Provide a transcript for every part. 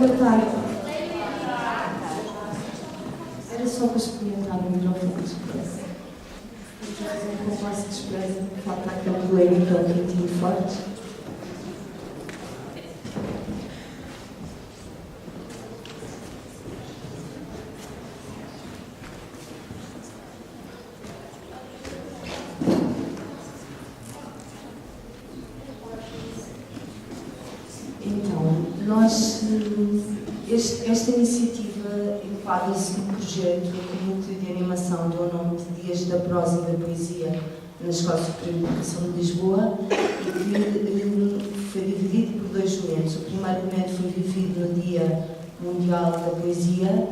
Boa tarde. Era só para experimentar o microfone de expressa. Com classe de expressa, falta aquele delay que é um bocadinho forte. Esta iniciativa enquadra-se num projeto do Núcleo de Animação do nome de Dias da Prosa e da Poesia na Escola Superior de Educação de Lisboa e que foi dividido por dois momentos. O primeiro momento foi vivido no Dia Mundial da Poesia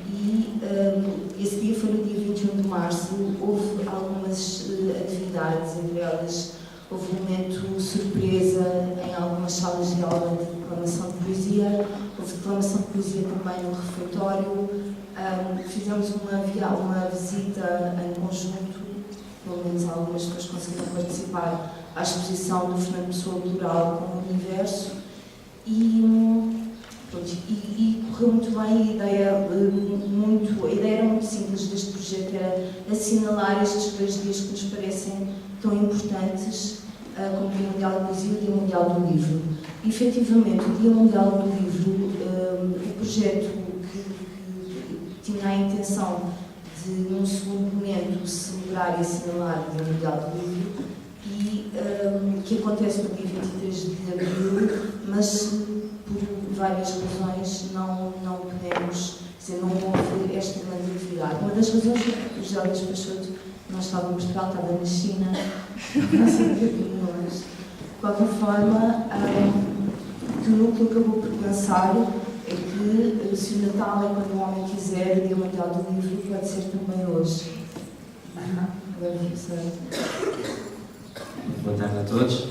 e esse dia foi no dia 21 de março. Houve algumas atividades, entre elas houve um momento surpresa em algumas salas de aula de declamação de poesia, houve declamação de poesia também no refeitório, fizemos uma visita em conjunto, pelo menos algumas pessoas conseguiram participar, à exposição do Fernando Pessoa Plural com o Universo e correu muito bem. A ideia era muito simples deste projeto, era assinalar estes dois dias que nos parecem tão importantes, como o Dia Mundial da Poesia e o Dia Mundial do Livro. E, efetivamente, o Dia Mundial do Livro, o projeto que tinha a intenção de, num segundo momento, celebrar e assinalar o Dia Mundial do Livro, e que acontece no dia 23 de abril, mas por várias razões não podemos, não houve esta grande atividade. Uma das razões é que o José Luís Peixoto não estava em Portugal, estava na China, não sei o que, mas de qualquer forma, o que o núcleo acabou por pensar é que se o Natal é quando o homem quiser, o Dia Mundial do Livro pode ser também hoje. Agora boa tarde a todos,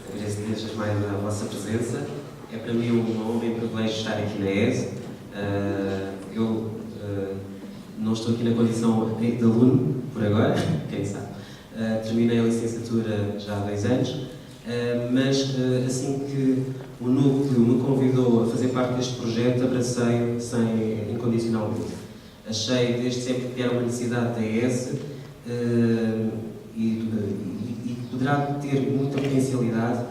agradeço desde mais a vossa presença. É para mim uma honra e um privilégio estar aqui na ESE. Eu não estou aqui na condição de aluno, por agora, quem sabe. Terminei a licenciatura já há 2 anos, mas assim que o núcleo me convidou a fazer parte deste projeto, abracei-o incondicionalmente. Achei desde sempre que era uma necessidade da ESE e poderá ter muita potencialidade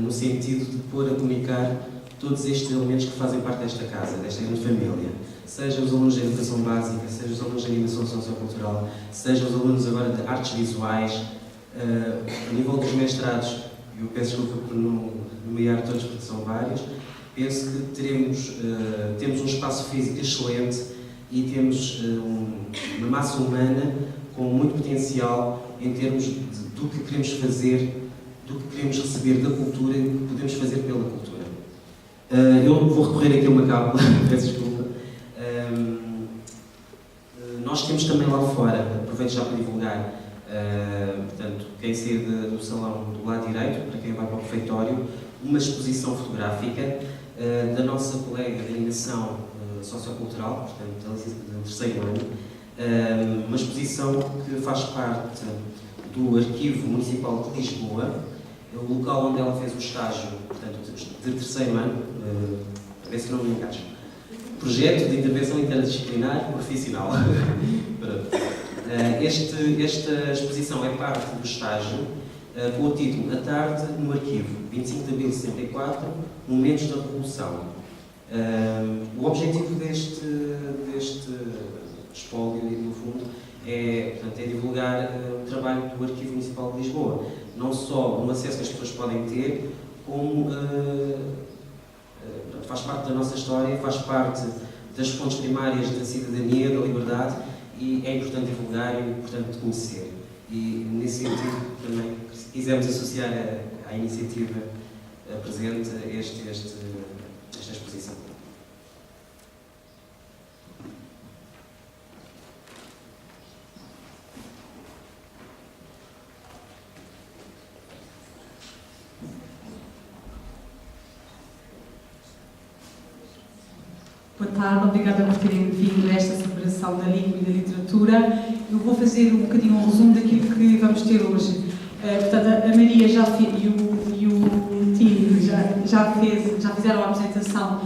no sentido de pôr a comunicar todos estes elementos que fazem parte desta casa, desta grande família. Seja os alunos de educação básica, seja os alunos de animação sociocultural, seja os alunos agora de artes visuais, a nível dos mestrados, eu peço desculpa por não nomear todos porque são vários, penso que temos um espaço físico excelente e temos uma massa humana com muito potencial em termos do que queremos fazer, do que queremos receber da cultura e do que podemos fazer pela cultura. Eu vou recorrer aqui a uma cábula, peço desculpa. Nós temos também lá fora, aproveito já para divulgar, portanto, quem sair do salão do lado direito, para quem vai para o refeitório, uma exposição fotográfica da nossa colega de animação sociocultural, portanto, do 3º ano, uma exposição que faz parte do Arquivo Municipal de Lisboa, o local onde ela fez o estágio, portanto, de 3º ano, a ver se não me encaixo. Projeto de Intervenção Interdisciplinar Profissional. Esta exposição é parte do estágio com o título A Tarde no Arquivo, 25 de abril de 64, Momentos da Revolução. O objetivo deste espólio, no fundo, é divulgar o trabalho do Arquivo Municipal de Lisboa. Não só no acesso que as pessoas podem ter, como faz parte da nossa história, faz parte das fontes primárias da cidadania, da liberdade, e é importante divulgar e é importante conhecer. E, nesse sentido, também quisemos associar à iniciativa presente esta exposição. Boa tarde, obrigada por terem vindo a esta celebração da língua e da literatura. Eu vou fazer um bocadinho um resumo daquilo que vamos ter hoje. Portanto, a Maria e o Tino já fizeram a apresentação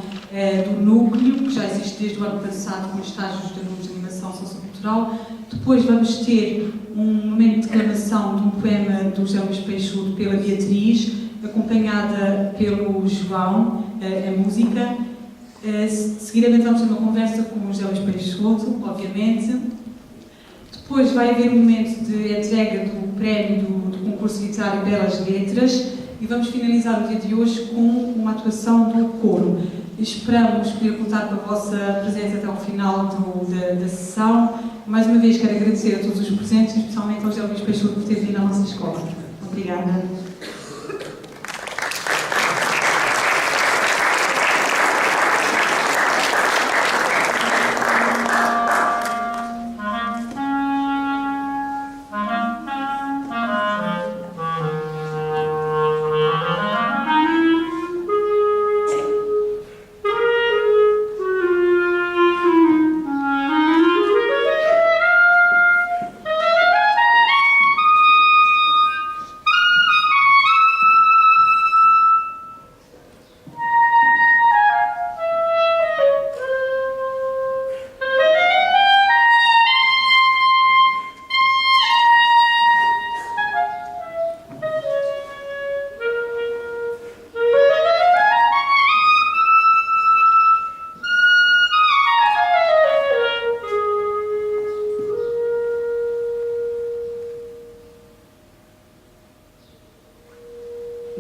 do núcleo, que já existe desde o ano passado com estágios de alunos de animação sociocultural. Depois vamos ter um momento de declamação de um poema do José Luís Peixoto pela Beatriz, acompanhada pelo João, a música. Seguidamente vamos ter uma conversa com o José Luís Peixoto, obviamente. Depois vai haver um momento de entrega do prémio do concurso literário Belas Letras e vamos finalizar o dia de hoje com uma atuação do coro. Esperamos poder contar com a vossa presença até ao final da sessão. Mais uma vez quero agradecer a todos os presentes, especialmente ao José Luís Peixoto por ter vindo à nossa escola. Obrigada.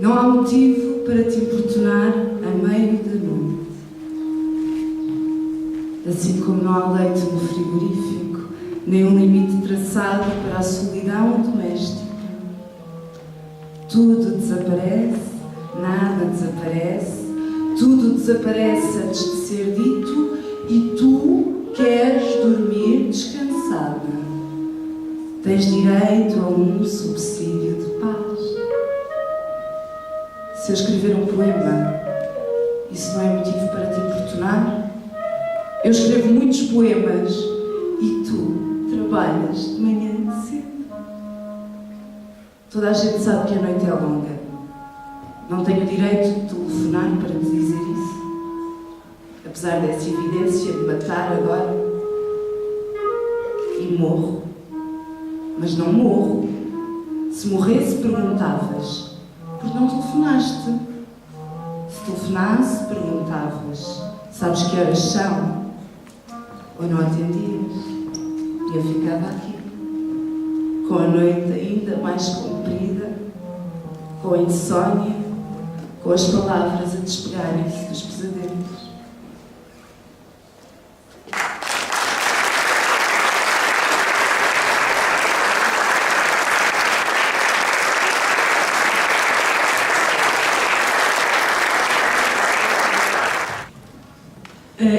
Não há motivo para te importunar a meio da noite. Assim como não há leite no frigorífico, nem um limite traçado para a solidão doméstica. Tudo desaparece, nada desaparece, tudo desaparece antes de ser dito e tu queres dormir descansada. Tens direito a um subsídio de paz. Se eu escrever um poema, isso não é motivo para te importunar? Eu escrevo muitos poemas e tu trabalhas de manhã cedo. Toda a gente sabe que a noite é longa. Não tenho direito de telefonar para te dizer isso. Apesar dessa evidência de matar agora. E morro. Mas não morro. Se morresse, perguntavas. Porque não telefonaste. Se telefonasse, perguntavas. Sabes que horas são? Ou não atendias? E eu ficava aqui. Com a noite ainda mais comprida. Com a insónia. Com as palavras a despegarem-se dos pesadelos.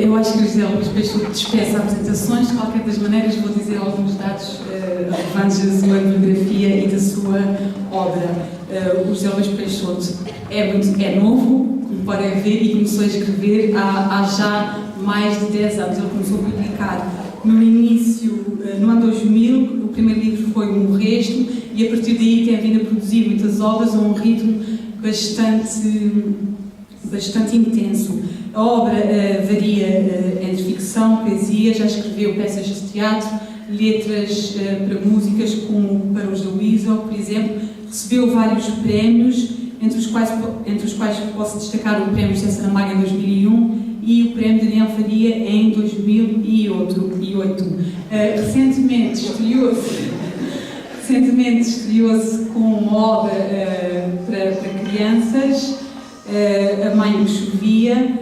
Eu acho que o José Luís Peixoto dispensa apresentações. De qualquer das maneiras, vou dizer alguns dados relevantes da sua biografia e da sua obra. O José Luís Peixoto é novo, como podem ver, e começou a escrever há já mais de 10 anos. Ele começou a publicar no início, no ano 2000, o primeiro livro foi O Resto, e a partir daí tem vindo a produzir muitas obras a um ritmo bastante intenso. A obra varia entre ficção, poesia, já escreveu peças de teatro, letras para músicas, como para os da Weasel, por exemplo. Recebeu vários prémios, entre os quais posso destacar o Prémio José Saramago em 2001 e o Prémio Daniel Faria em 2008. Recentemente estreou-se com uma obra para crianças, A Mãe que Chovia.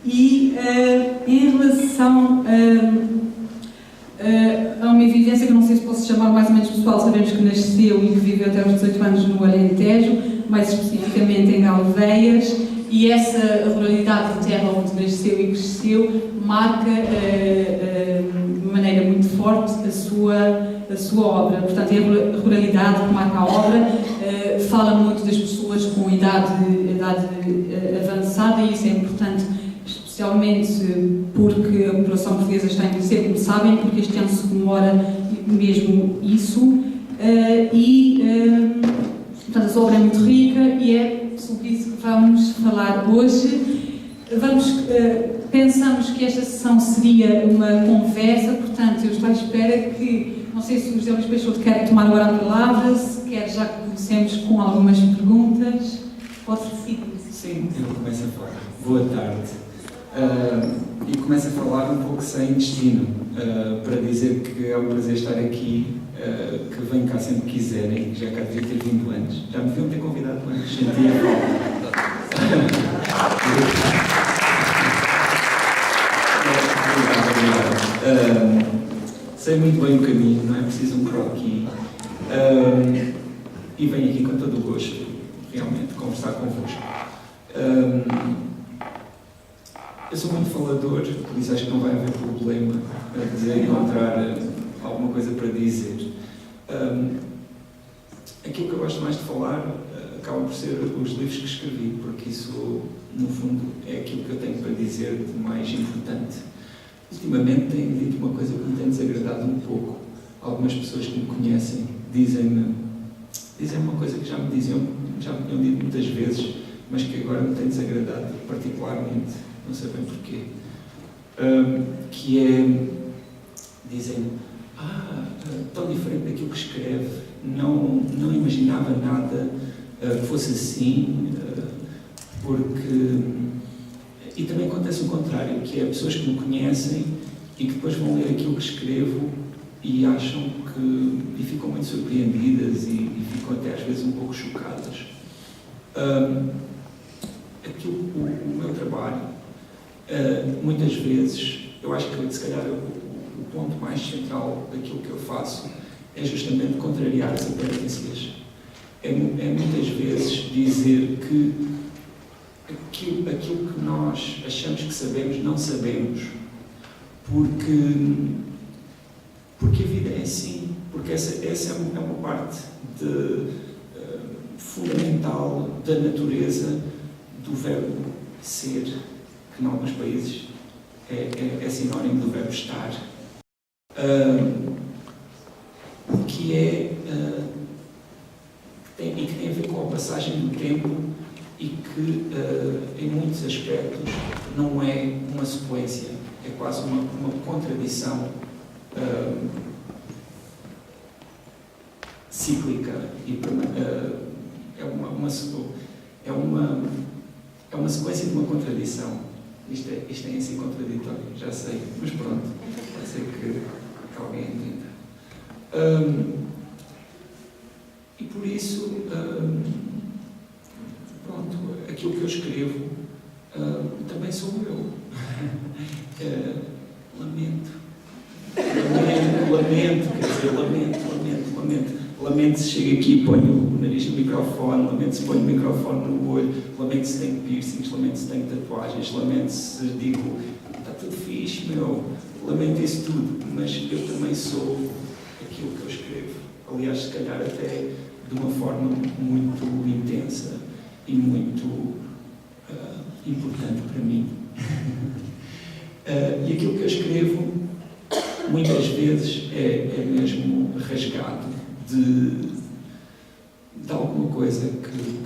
E em relação a uma evidência que eu não sei se posso chamar mais ou menos pessoal, sabemos que nasceu e que viveu até aos 18 anos no Alentejo, mais especificamente em Galveias, e essa ruralidade de terra onde nasceu e cresceu marca de maneira muito forte a sua obra. Portanto, é a ruralidade que marca a obra, fala muito das pessoas com idade avançada, e isso é importante, especialmente porque a população portuguesa está a envelhecer, como sabem, porque este ano se comemora mesmo isso. Portanto, a sua obra é muito rica e é falar hoje. Pensamos que esta sessão seria uma conversa, portanto, eu estou à espera que, não sei se o José Luís Peixoto quer tomar agora a palavra, se quer já que comecemos com algumas perguntas. Pode seguir. Sim, eu começo a falar. Boa tarde. E começo a falar um pouco sem destino, para dizer que é um prazer estar aqui, que venho cá sempre que quiserem, já cá devia ter vindo antes. Já me deviam ter convidado antes, sentia Obrigado. Sei muito bem o caminho, não é preciso um croquis. E venho aqui com todo o gosto, realmente, conversar convosco. Eu sou muito falador, por isso acho que não vai haver problema de encontrar alguma coisa para dizer. Aquilo que eu gosto mais de falar acabam por ser os livros que escrevi, porque isso, no fundo, é aquilo que eu tenho para dizer de mais importante. Ultimamente tenho dito uma coisa que me tem desagradado um pouco. Algumas pessoas que me conhecem dizem-me uma coisa que já me tinham dito muitas vezes, mas que agora me tem desagradado particularmente, não sei bem porquê, que é, dizem-me, tão diferente daquilo que escreve, não imaginava nada que fosse assim, porque... E também acontece o contrário, que é pessoas que me conhecem e que depois vão ler aquilo que escrevo e acham que... e ficam muito surpreendidas e ficam até às vezes um pouco chocadas. O meu trabalho, muitas vezes, eu acho que se calhar o ponto mais central daquilo que eu faço é justamente contrariar as aparências. É muitas vezes dizer que aquilo que nós achamos que sabemos, não sabemos, porque a vida é assim, porque essa é uma parte fundamental da natureza do verbo ser, que em alguns países é sinónimo do verbo estar, que tem a ver com a passagem do tempo e que, em muitos aspectos, não é uma sequência, é quase uma contradição cíclica e é uma sequência de uma contradição. Isto é em si contraditório, já sei, mas pronto, pode ser que alguém entenda. E por isso, pronto, aquilo que eu escrevo também sou eu. Lamento se chego aqui e ponho o nariz no microfone, lamento se ponho o microfone no olho, lamento se tenho piercings, lamento se tenho tatuagens, lamento se digo, está tudo fixe, meu, lamento isso tudo, mas eu também sou aquilo que eu escrevo. Aliás, se calhar até de uma forma muito intensa e muito importante para mim. E aquilo que eu escrevo, muitas vezes, é mesmo rasgado de alguma coisa que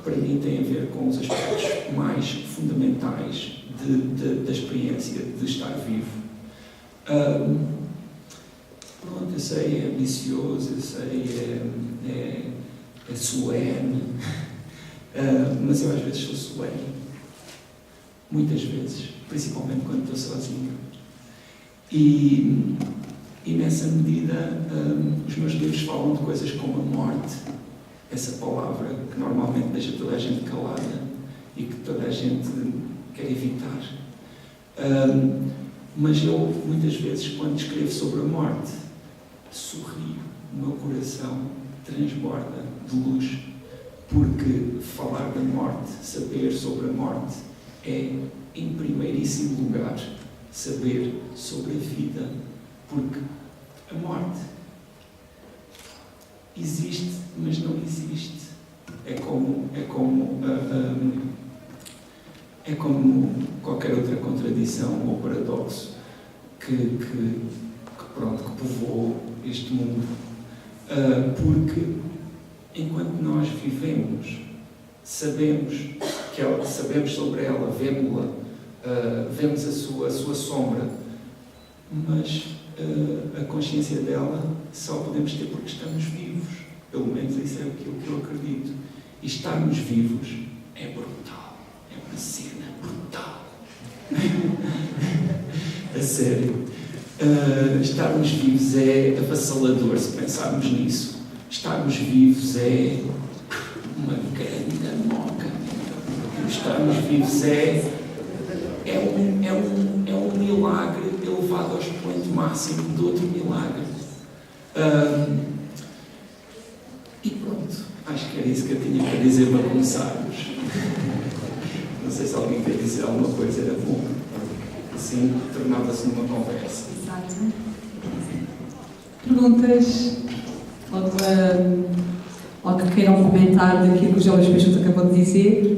para mim tem a ver com os aspectos mais fundamentais da experiência de estar vivo. Pronto, eu sei, é ambicioso, eu sei, é solene, mas eu às vezes sou solene, muitas vezes, principalmente quando estou sozinho. E nessa medida, os meus livros falam de coisas como a morte, essa palavra que normalmente deixa toda a gente calada e que toda a gente quer evitar. Mas eu, muitas vezes, quando escrevo sobre a morte, sorrio, o meu coração transborda de luz, porque falar da morte, saber sobre a morte, é, em primeiríssimo lugar, saber sobre a vida, porque a morte existe, mas não existe. É como qualquer outra contradição ou paradoxo que povoou este mundo. Porque enquanto nós vivemos sabemos sobre ela, vemos-la, vemos a sua sombra, mas a consciência dela só podemos ter porque estamos vivos. Pelo menos isso é aquilo que eu acredito. E estarmos vivos é brutal. É uma cena brutal. A sério. Estarmos vivos é avassalador, se pensarmos nisso. Estarmos vivos é uma grande moca. Estarmos vivos é um milagre elevado ao expoente máximo de outro milagre. E pronto, acho que era isso que eu tinha para dizer para começarmos. Não sei se alguém quer dizer alguma coisa, era bom. Assim tornava-se numa conversa. Exato. Perguntas? Ou que queiram comentar daquilo que o João Peixoto acabou de dizer?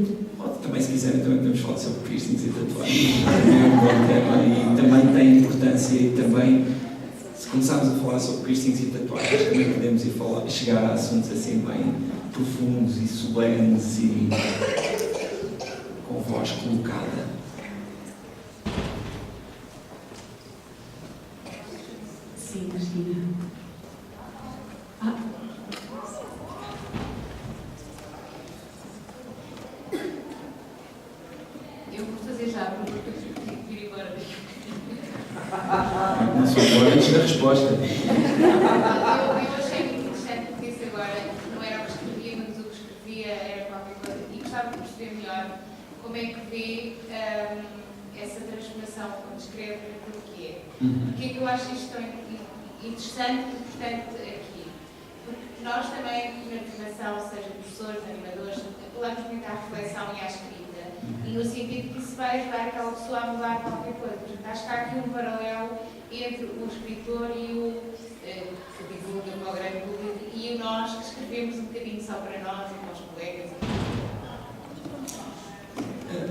Também, se quiserem, também podemos falar sobre piercings e tatuagens. Também é um bom tema e também tem importância. E também, se começarmos a falar sobre piercings e tatuagens, também podemos chegar a assuntos assim bem profundos e solenes e com voz colocada. Sim, Cristina. Eu vou fazer já a pergunta que tive que vir embora. Não sou agora antes da resposta. Eu achei muito interessante o que disse agora, que não era o que escrevia, mas o que escrevia era qualquer coisa. E gostava de perceber melhor como é que vê essa transformação quando escreve aquilo que é. Porque é que eu acho isto tão interessante e importante aqui? Porque nós também, na animação, seja professores, animadores, apelamos muito à reflexão e à escrita. E no sentido que isso vai ajudar aquela pessoa a mudar qualquer coisa. Portanto, acho que há aqui um paralelo entre o escritor e o que divulga para o grande público e nós que escrevemos um bocadinho só para nós e para os colegas.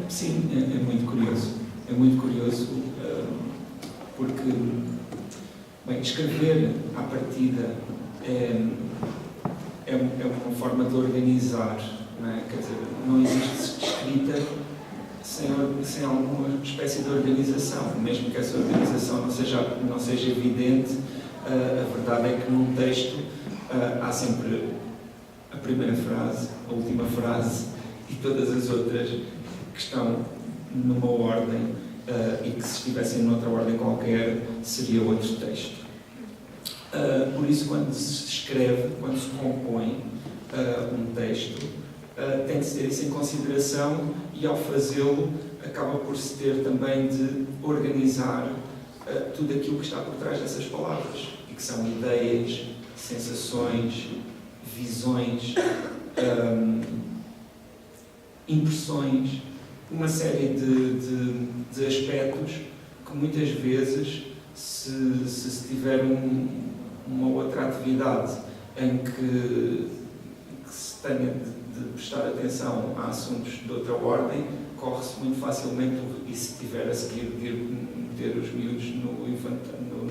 Sim, é muito curioso. É muito curioso porque, bem, escrever à partida é uma forma de organizar, não é? Quer dizer, não existe escrita sem alguma espécie de organização, mesmo que essa organização não seja evidente. A verdade é que num texto há sempre a primeira frase, a última frase e todas as outras que estão numa ordem e que, se estivessem noutra ordem qualquer, seria outro texto. Por isso, quando se escreve, quando se compõe um texto, tem de se ter isso em consideração e, ao fazê-lo, acaba por se ter também de organizar tudo aquilo que está por trás dessas palavras, e que são ideias, sensações, visões, impressões, uma série de aspectos que muitas vezes, se tiver uma outra atividade em que se tenha de prestar atenção a assuntos de outra ordem, corre-se muito facilmente, e se tiver a seguir de ir meter os miúdos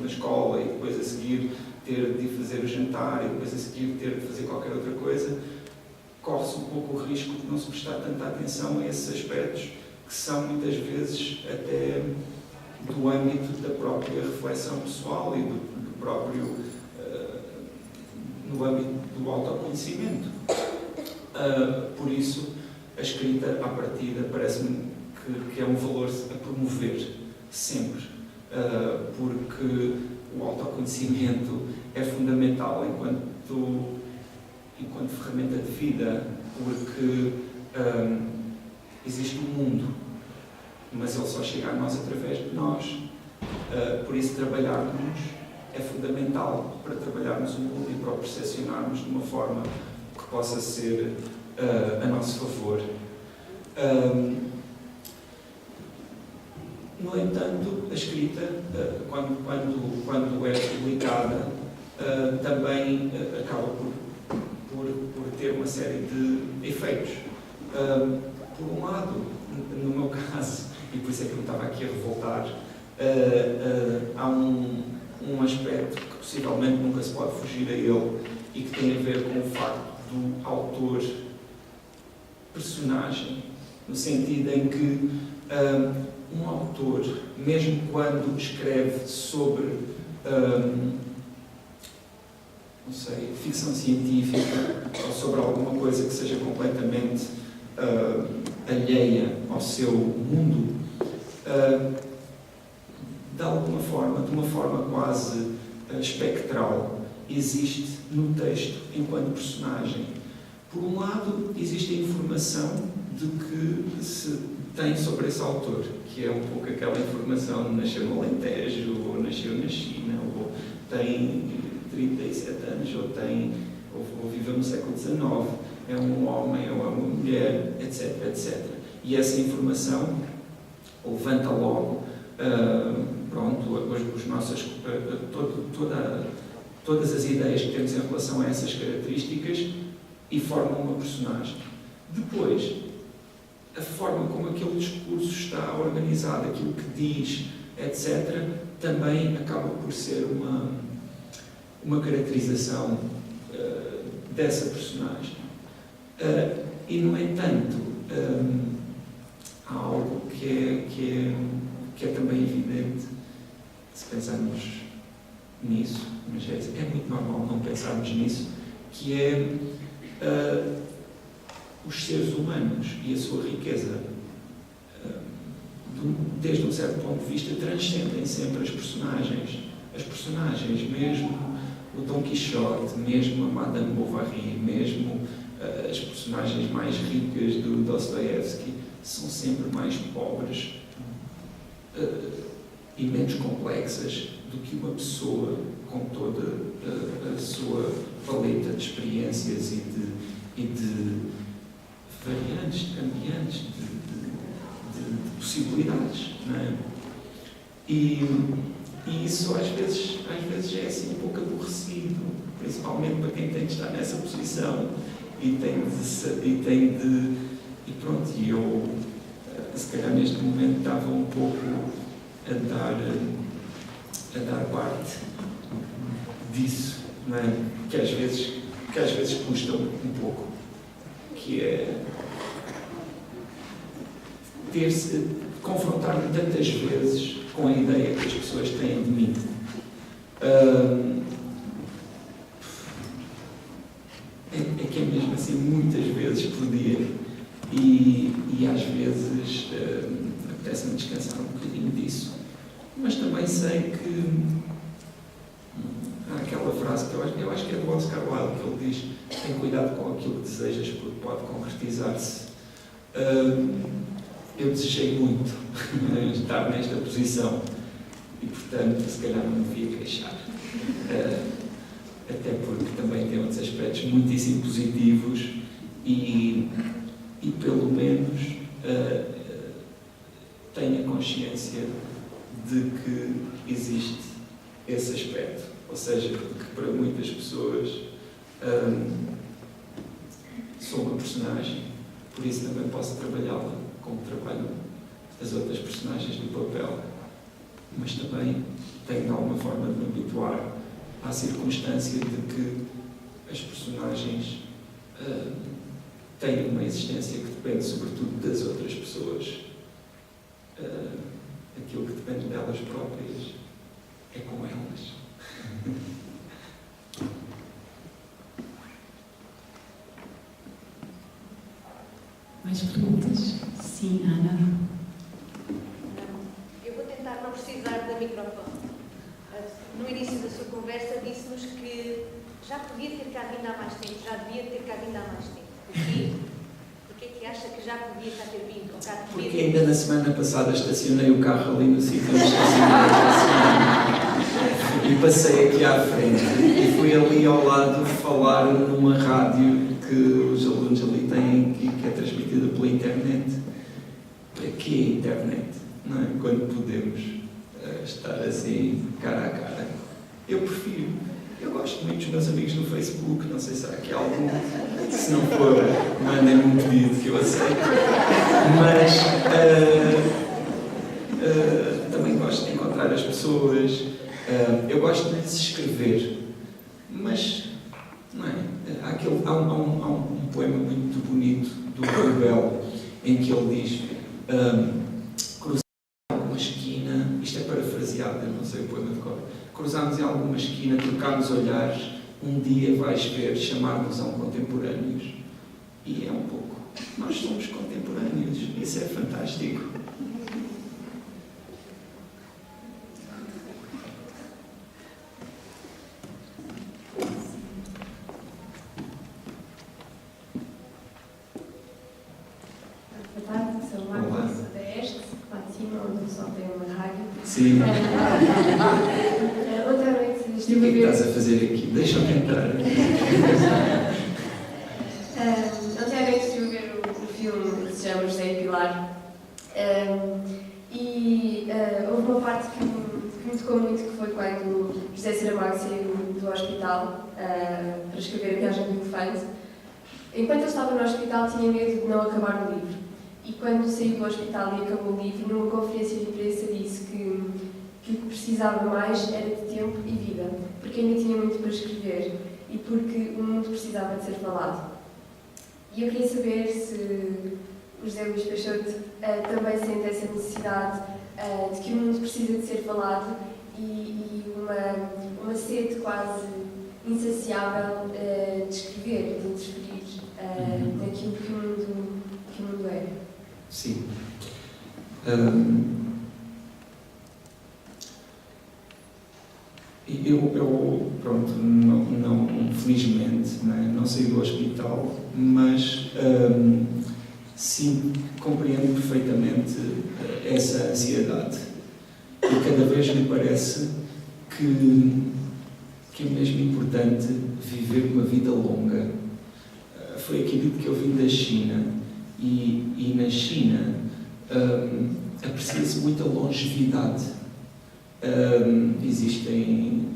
na escola e depois a seguir ter de fazer o jantar e depois a seguir ter de fazer qualquer outra coisa, corre-se um pouco o risco de não se prestar tanta atenção a esses aspectos que são muitas vezes até do âmbito da própria reflexão pessoal e do próprio no âmbito do autoconhecimento. Por isso, a escrita à partida parece-me que é um valor a promover sempre, porque o autoconhecimento é fundamental enquanto ferramenta de vida, porque existe um mundo, mas ele só chega a nós através de nós. Por isso, trabalharmos é fundamental para trabalharmos o mundo e para o percepcionarmos de uma forma que possa ser a nosso favor. No entanto, a escrita, quando é publicada, também acaba por ter uma série de efeitos. Por um lado, no meu caso, e por isso é que eu me estava aqui a revoltar, há um aspecto que possivelmente nunca se pode fugir a ele e que tem a ver com o facto do autor personagem, no sentido em que um autor, mesmo quando escreve sobre, não sei, ficção científica ou sobre alguma coisa que seja completamente alheia ao seu mundo, de alguma forma, de uma forma quase espectral, existe no texto enquanto personagem. Por um lado, existe a informação de que se tem sobre esse autor, que é um pouco aquela informação: nasceu no Alentejo, ou nasceu na China, ou tem 37 anos, ou viveu no século XIX, é um homem ou é uma mulher, etc, etc. E essa informação levanta logo todas as ideias que temos em relação a essas características e formam uma personagem. Depois, a forma como aquele discurso está organizado, aquilo que diz, etc., também acaba por ser uma caracterização dessa personagem. E, no entanto, há algo que é também evidente, se pensarmos nisso, mas é muito normal não pensarmos nisso, que é os seres humanos e a sua riqueza, desde um certo ponto de vista, transcendem sempre as personagens. As personagens, mesmo o Dom Quixote, mesmo a Madame Bovary, mesmo as personagens mais ricas do Dostoiévski, são sempre mais pobres e menos complexas do que uma pessoa com toda a sua paleta de experiências e de variantes, de cambiantes, de possibilidades, não é? E isso às vezes é assim um pouco aborrecido, principalmente para quem tem de estar nessa posição e pronto, e eu se calhar neste momento estava um pouco a dar parte disso, não é? que às vezes custa um pouco, que é confrontar-me tantas vezes com a ideia que as pessoas têm de mim. É que é mesmo assim muitas vezes por dia e às vezes apetece-me descansar um bocadinho disso, mas também sei que há aquela frase que eu acho que é do Oscar Wilde, que ele diz: tem cuidado com aquilo que desejas porque pode concretizar-se. Eu desejei muito estar nesta posição e, portanto, se calhar não me devia queixar. Até porque também tem outros aspectos muitíssimo positivos e pelo menos tenho a consciência de que existe esse aspecto. Ou seja, que para muitas pessoas sou uma personagem, por isso também posso trabalhá-la como trabalho as outras personagens do papel, mas também tenho de alguma forma de me habituar à circunstância de que as personagens têm uma existência que depende sobretudo das outras pessoas. Aquilo que depende delas próprias é com elas. Mais perguntas? Sim, Ana. Eu vou tentar não precisar da microfone. No início da sua conversa disse-nos que já podia ter cá vindo há mais tempo, já devia ter cá vindo há mais tempo. Porquê que acha que já podia cá ter vindo? Porque ainda na semana passada estacionei o carro ali no sítio onde estacionei e passei aqui à frente e fui ali ao lado falar numa rádio que os alunos ali têm, que é transmitida pela internet. Para que a internet? Não é? Quando podemos estar assim, cara a cara. Eu gosto muito dos meus amigos no Facebook, não sei se há aqui algum, se não for, mandem-me um pedido que eu aceito, mas também gosto de encontrar as pessoas, eu gosto de lhes escrever, mas não é? Há um poema muito bonito do Rebelo, em que ele diz: cruzamos em alguma esquina, isto é parafraseado, eu não sei o poema de cor, cruzamos em alguma esquina, trocámos olhares, um dia vais ver chamar-nos a um contemporâneos. E é um pouco, nós somos contemporâneos, isso é fantástico. Sim. Outra noite O que é que estás a fazer aqui? Deixa-me entrar. Ontem à noite estive a ver o filme que se chama José e Pilar. Houve uma parte que me tocou muito, que foi quando José Saramago saiu do hospital para escrever A Viagem do Elefante. Enquanto ele estava no hospital, tinha medo de não acabar o livro. E quando saiu do hospital e acabou o livro, numa conferência de imprensa disse que o que precisava mais era de tempo e vida, porque ainda tinha muito para escrever e porque o mundo precisava de ser falado. E eu queria saber se o José Luís Peixoto também sente essa necessidade de que o mundo precisa de ser falado e uma sede quase insaciável de escrever, de interferir naquilo que o mundo é. Sim. Eu pronto, não, felizmente, não saí do hospital, mas sim, compreendo perfeitamente essa ansiedade. E cada vez me parece que é mesmo importante viver uma vida longa. Foi aquilo que eu vim da China, e na China aprecia-se muito a longevidade. Existem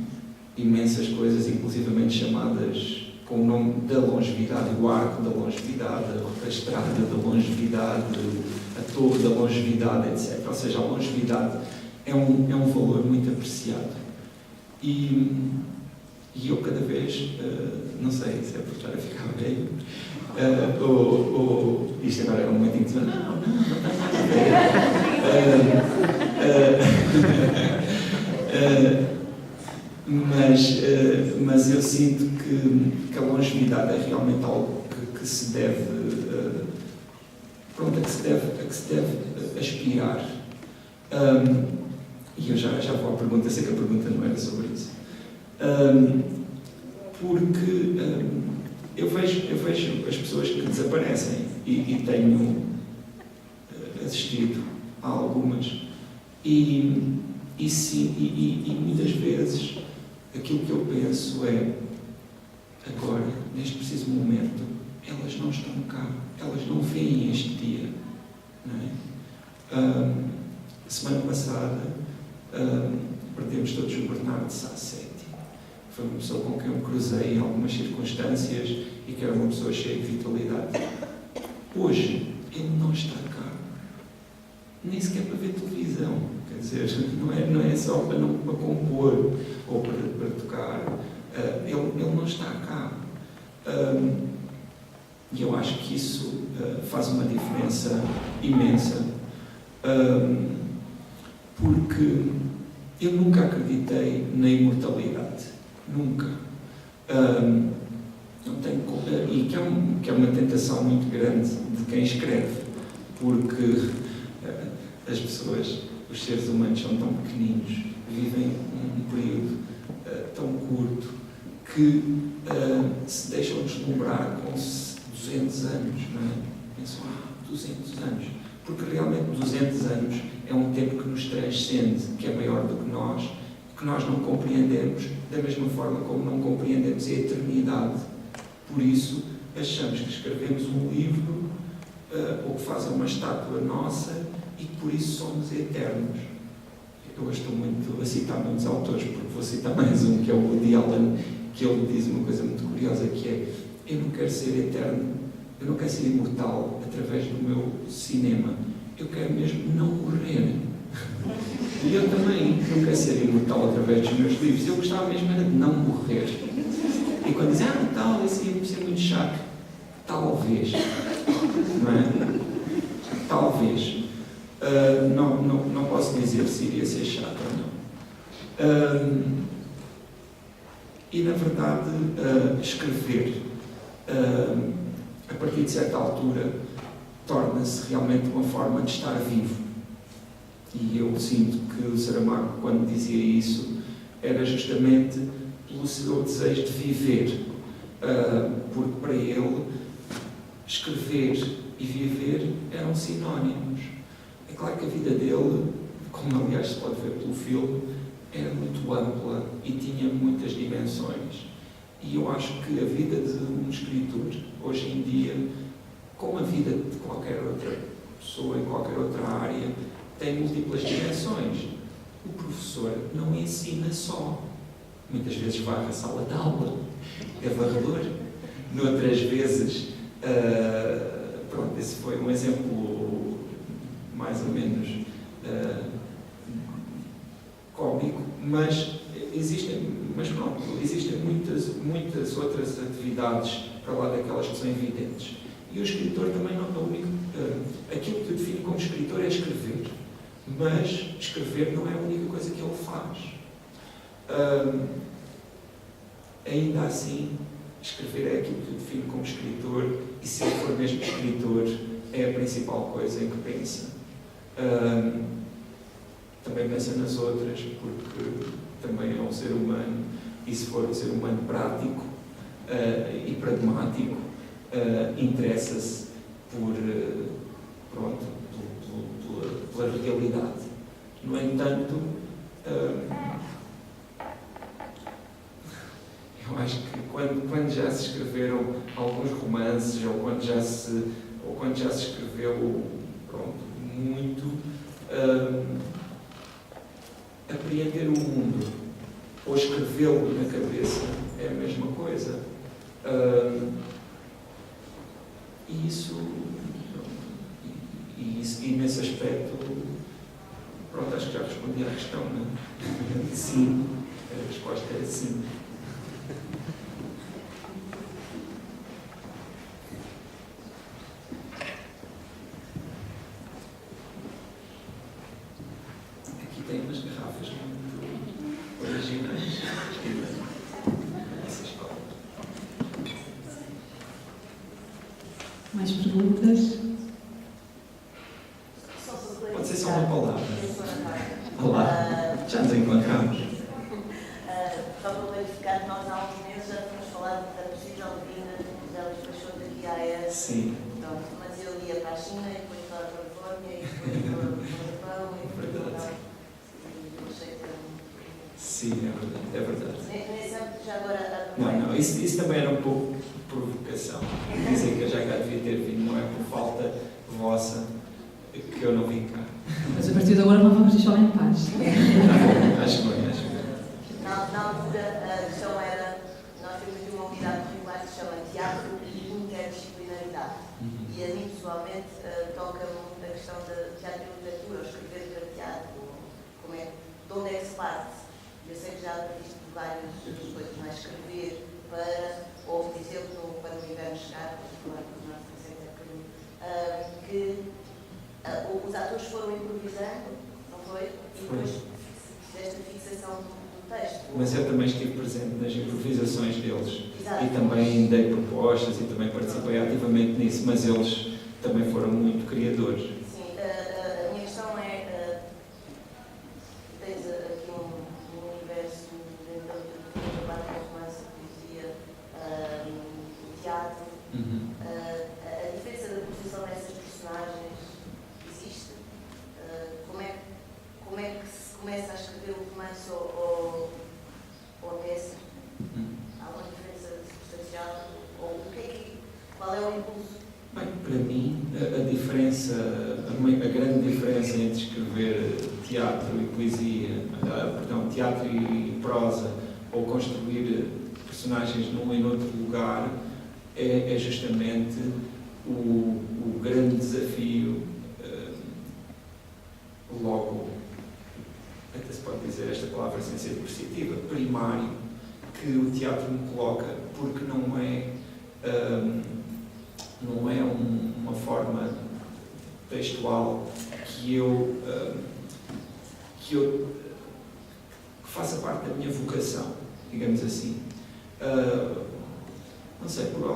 imensas coisas, inclusivamente chamadas com o nome da longevidade, o arco da longevidade, a estrada da longevidade, a torre da longevidade, etc. Ou seja, a longevidade é um valor muito apreciado. E eu cada vez, não sei se é por estar a ficar velho, isto agora é um momento em que não tem nada a ver. Mas eu sinto que a longevidade é realmente algo que se deve, a que se deve aspirar. E eu já vou à pergunta, sei que a pergunta não era sobre isso. Porque eu vejo as pessoas que desaparecem e tenho assistido a algumas e muitas vezes aquilo que eu penso é: agora, neste preciso momento, elas não estão cá, elas não veem este dia, não é? Semana passada perdemos todos o Bernardo Sassetti. Foi uma pessoa com quem eu me cruzei em algumas circunstâncias e que era uma pessoa cheia de vitalidade. Hoje, ele não está cá. Nem sequer para ver televisão. Quer dizer, não é só para compor ou para tocar. Ele não está cá. E eu acho que isso faz uma diferença imensa. Porque eu nunca acreditei na imortalidade. Nunca. Não tenho, e que é uma tentação muito grande de quem escreve, porque as pessoas, os seres humanos são tão pequeninos, vivem um período tão curto, que se deixam deslumbrar com 200 anos, não é? Pensam, 200 anos. Porque realmente 200 anos é um tempo que nos transcende, que é maior do que nós não compreendemos, da mesma forma como não compreendemos a eternidade. Por isso, achamos que escrevemos um livro ou que fazem uma estátua nossa e que por isso somos eternos. Eu estou muito a citar muitos autores, porque vou citar mais um, que é o Woody Allen, que ele diz uma coisa muito curiosa, que é: eu não quero ser eterno, eu não quero ser imortal através do meu cinema, eu quero mesmo não morrer. E eu também não quero ser imortal através dos meus livros, eu gostava mesmo era de não morrer. E quando dizem, tal, isso ia ser muito chato, Talvez. Não é? Talvez. Não posso dizer se iria ser chato ou não. E, na verdade, escrever, a partir de certa altura, torna-se realmente uma forma de estar vivo. E eu sinto que o Saramago, quando dizia isso, era justamente pelo seu desejo de viver. Porque para ele, escrever e viver eram sinónimos. É claro que a vida dele, como aliás se pode ver pelo filme, era muito ampla e tinha muitas dimensões. E eu acho que a vida de um escritor, hoje em dia, como a vida de qualquer outra pessoa em qualquer outra área, tem múltiplas dimensões. O professor não ensina só. Muitas vezes varre a sala de aula, é varredor. Noutras vezes, pronto, esse foi um exemplo mais ou menos cómico, mas existem muitas outras atividades para lá daquelas que são evidentes. E o escritor também não é o único. Aquilo que eu defino como escritor é escrever, mas escrever não é a única coisa que ele faz. Ainda assim, escrever é aquilo que eu defino como escritor, e se ele for mesmo escritor, é a principal coisa em que pensa. Também pensa nas outras, porque também é um ser humano, e se for um ser humano prático e pragmático, interessa-se pela realidade. No entanto, eu acho que quando já se escreveram alguns romances, ou quando já se escreveu muito, apreender o mundo ou escrevê-lo na cabeça é a mesma coisa. E nesse aspecto, pronto, acho que já respondi à questão, não é? Sim, a resposta é sim. Aqui tem umas garrafas muito originais. Essas coisas. Mais perguntas? Pode ser só uma palavra. Olá, já nos encontramos. Só para verificar, nós há uns meses já tínhamos falado da possível vinda de José Luís Peixoto aqui à ES. Sim. Pronto, mas ele ia para a China, e depois para a Califórnia, e depois para o Japão, e depois para o Sim, é verdade. Nesse âmbito, já agora... Não, isso também era um pouco provocação. Dizer que eu já cá devia ter vindo, não é por falta vossa que eu não vim cá. Mas a partir de agora não vamos deixar em paz. Acho bem. Na altura, a questão era, nós temos aqui uma unidade curricular que se chama Teatro e Interdisciplinaridade. E a mim, pessoalmente, toca muito a questão de teatro e literatura, ou escrever para teatro, de onde é que se parte. Eu sei que já visto várias coisas, mais escrever para, ou por exemplo, quando o inverno chegar, que os atores foram improvisando, não foi? E depois desta fixação do texto. Mas eu também estive presente nas improvisações deles. Exato. E também dei propostas e também participei ativamente nisso, mas eles também foram muito criadores. Sim, a minha questão é, tens aqui um universo dentro da parte do romance, a poesia, o teatro. A diferença da posição dessas personagens existe? Como é que se começa a escrever um romance ou a peça? Há uma diferença substancial? Ou qual é o impulso? Bem, para mim, a grande diferença entre escrever teatro e poesia, teatro e prosa, ou construir personagens num e noutro lugar, é justamente o grande desafio, logo, até se pode dizer esta palavra sem ser positiva, primário, que o teatro me coloca, porque não é não é uma forma textual que faça parte da minha vocação, digamos assim. Não sei, por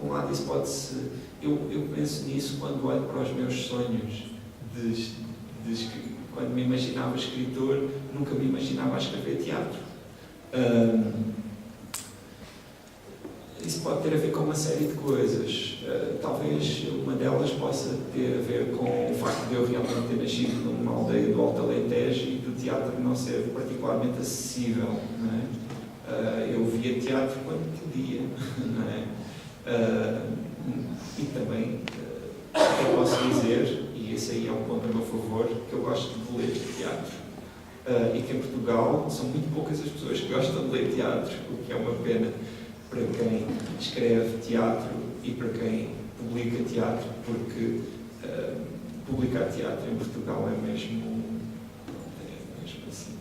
um lado isso pode-se... Eu penso nisso quando olho para os meus sonhos quando me imaginava escritor, nunca me imaginava a escrever teatro. Isso pode ter a ver com uma série de coisas. Talvez uma delas possa ter a ver com o facto de eu realmente ter nascido numa aldeia do Alto Alentejo e do teatro não ser particularmente acessível. Não é? Eu via teatro quando podia. Não é? E também, eu posso dizer, e esse aí é um ponto a meu favor, que eu gosto de ler teatro. E que em Portugal são muito poucas as pessoas que gostam de ler teatro, o que é uma pena para quem escreve teatro e para quem publica teatro, porque publicar teatro em Portugal é mesmo assim.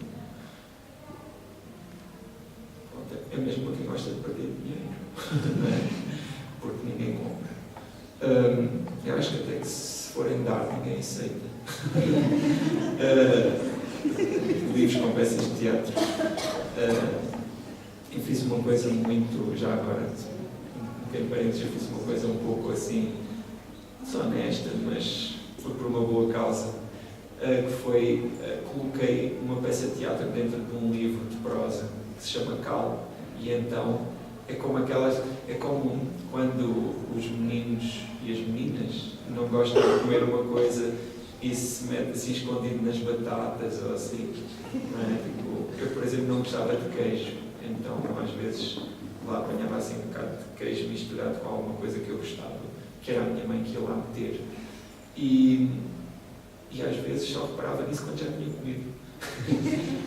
É mesmo para quem gosta de perder dinheiro, não é? Porque ninguém compra. Eu acho que até que se forem dar, ninguém aceita. Livros com peças de teatro. E fiz uma coisa muito, já agora, um pequeno parênteses, eu fiz uma coisa um pouco assim, desonesta, mas foi por uma boa causa, que foi, coloquei uma peça de teatro dentro de um livro de prosa, que se chama Cal, e então é como quando os meninos e as meninas não gostam de comer uma coisa e se mete assim escondido nas batatas ou assim, não é? Tipo, eu, por exemplo, não gostava de queijo. Então, às vezes, lá apanhava assim um bocado de queijo misturado com alguma coisa que eu gostava, que era a minha mãe que ia lá meter. E às vezes só reparava nisso quando já tinha comido.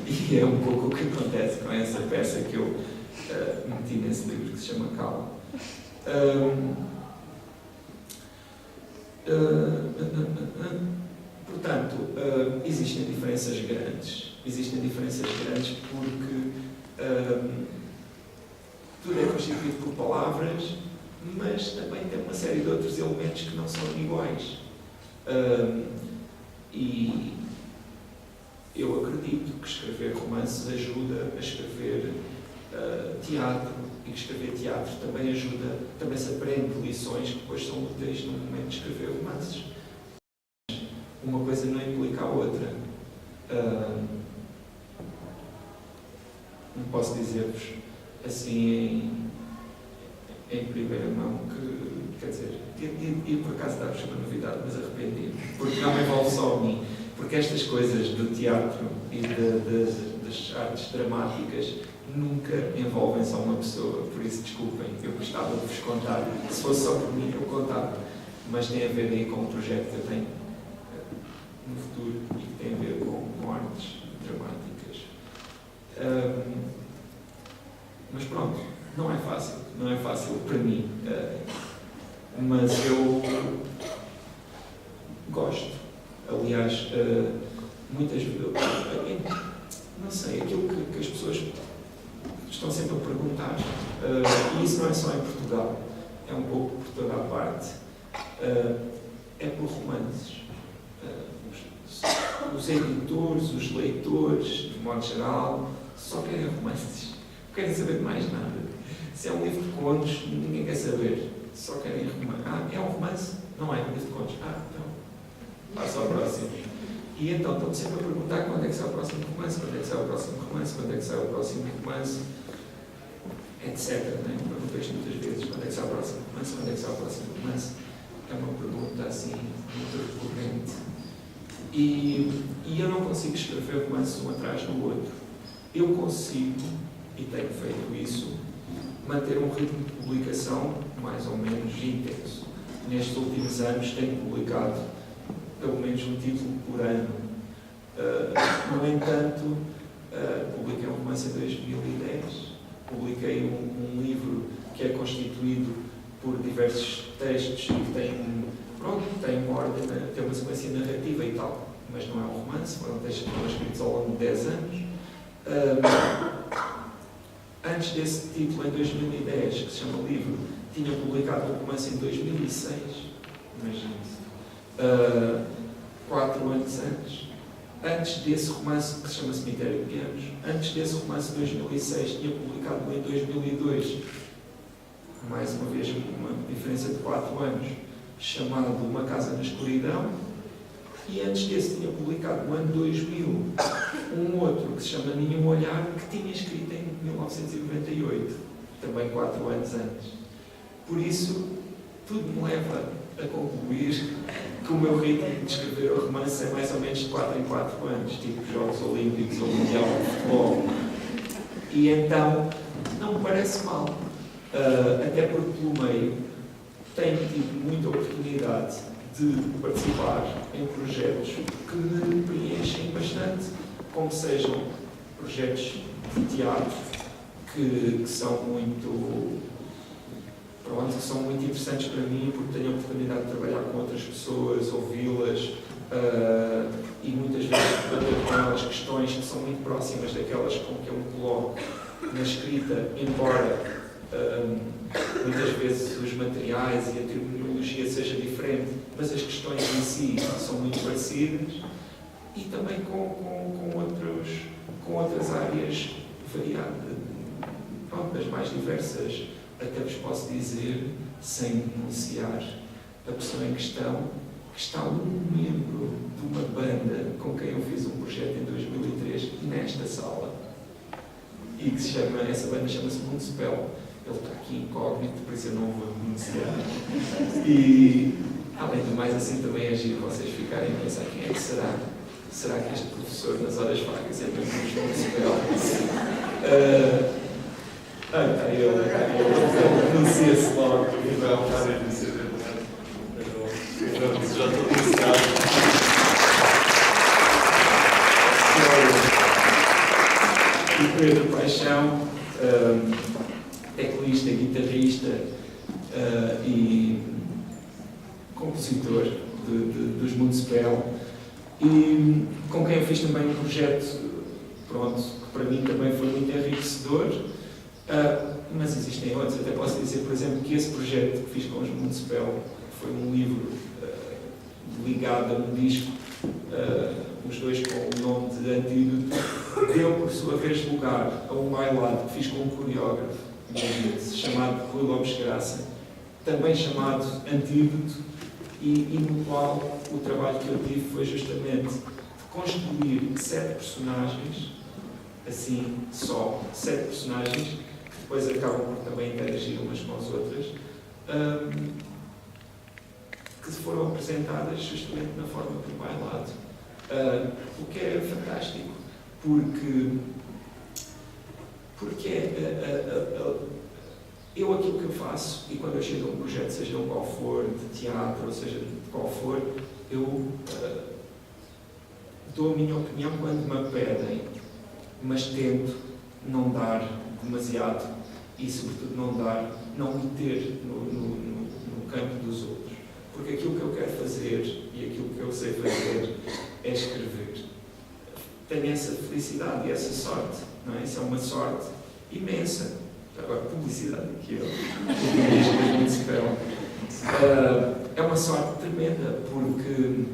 E é um pouco o que acontece com essa peça que eu meti nesse livro, que se chama Cal. Portanto, existem diferenças grandes. Existem diferenças grandes porque tudo é constituído por palavras, mas também tem uma série de outros elementos que não são iguais. E eu acredito que escrever romances ajuda a escrever teatro, e que escrever teatro também ajuda, também se aprende lições que depois são úteis no momento de escrever romances. Uma coisa não implica a outra. Não posso dizer-vos assim em primeira mão que, quer dizer, ia por acaso dar-vos uma novidade, mas arrependi-me, porque não envolve só a mim, porque estas coisas do teatro e das artes dramáticas nunca envolvem só uma pessoa, por isso desculpem, eu gostava de vos contar, se fosse só por mim eu contava, mas tem a ver aí com um projeto que eu tenho no futuro e que tem a ver com artes dramáticas. Mas pronto, não é fácil para mim, mas eu gosto. Aliás, muitas vezes, não sei, aquilo que as pessoas estão sempre a perguntar, e isso não é só em Portugal, é um pouco por toda a parte, é por romances. Os editores, os leitores, de modo geral, só querem romances. Não querem saber de mais nada. Se é um livro de contos, ninguém quer saber. Só querem romance. É um romance? Não é um livro de contos. Então, passa ao próximo. E então estão sempre a perguntar quando é que sai o próximo romance, quando é que sai o próximo romance, quando é que sai o próximo romance, etc. Né? Pergunto isto muitas vezes, quando é que sai o próximo romance, quando é que sai o próximo romance. É uma pergunta assim, muito recorrente. E eu não consigo escrever romances um atrás do outro. Eu consigo, e tenho feito isso, manter um ritmo de publicação mais ou menos intenso. Nestes últimos anos tenho publicado pelo menos um título por ano. No entanto, publiquei um romance em 2010, publiquei um livro que é constituído por diversos textos e que tem uma ordem, tem uma sequência narrativa e tal, mas não é um romance, foram textos que foram escritos ao longo de 10 anos. Antes desse título, em 2010, que se chama livro tinha publicado um romance em 2006, imagine-se, 4 anos antes desse romance, que se chama Cemitério de Pianos, antes desse romance de 2006, tinha publicado em 2002, mais uma vez uma diferença de 4 anos, chamado Uma Casa na Escuridão, e antes desse tinha publicado no ano 2000 um outro que se chama Nenhum Olhar, que tinha escrito em 1998, também 4 anos antes. Por isso, tudo me leva a concluir que o meu ritmo de escrever o romance é mais ou menos de 4 em 4 anos, tipo Jogos Olímpicos ou Mundial de Futebol. E então, não me parece mal, até porque pelo meio tenho tido muita oportunidade de participar em projetos que me preenchem bastante, como sejam projetos de teatro que são muito interessantes para mim, porque tenho a oportunidade de trabalhar com outras pessoas, ouvi-las e muitas vezes debater com elas questões que são muito próximas daquelas com que eu me coloco na escrita, embora muitas vezes os materiais e a terminologia seja diferente, mas as questões em si são muito parecidas, e também com outras áreas variadas, das mais diversas. Até vos posso dizer, sem denunciar a pessoa em questão, que está um membro de uma banda com quem eu fiz um projeto em 2003 nesta sala, e que essa banda chama-se Municipal. Ele está aqui incógnito, por isso eu não vou denunciar. E, além do mais, assim também é giro vocês ficarem a pensar quem é que será. Será que este professor, nas horas vagas, é mesmo de Municipal? Ele denuncia-se logo. Não, já estou denunciado. O Pedro Paixão, teclista, guitarrista e compositor dos Municipal, e com quem eu fiz também um projeto, que para mim também foi muito enriquecedor, mas existem outros. Até posso dizer, por exemplo, que esse projeto que fiz com os Municipal foi um livro ligado a um disco, os dois com o nome de Antídoto, deu por sua vez lugar a um bailado que fiz com um coreógrafo chamado Rui Lopes Graça, também chamado Antídoto, e no qual o trabalho que eu tive foi justamente de construir 7 personagens, assim, só 7 personagens, que depois acabam por também interagir umas com as outras, que foram apresentadas justamente na forma do bailado. O que é fantástico, porque eu aquilo que eu faço, e quando eu chego a um projeto, seja ele qual for, de teatro, ou seja de qual for, eu dou a minha opinião quando me pedem, mas tento não dar demasiado e, sobretudo, não meter no campo dos outros. Porque aquilo que eu quero fazer e aquilo que eu sei fazer é escrever. Tenho essa felicidade e essa sorte, não é? Isso é uma sorte imensa. Agora, publicidade aqui, é uma sorte tremenda, porque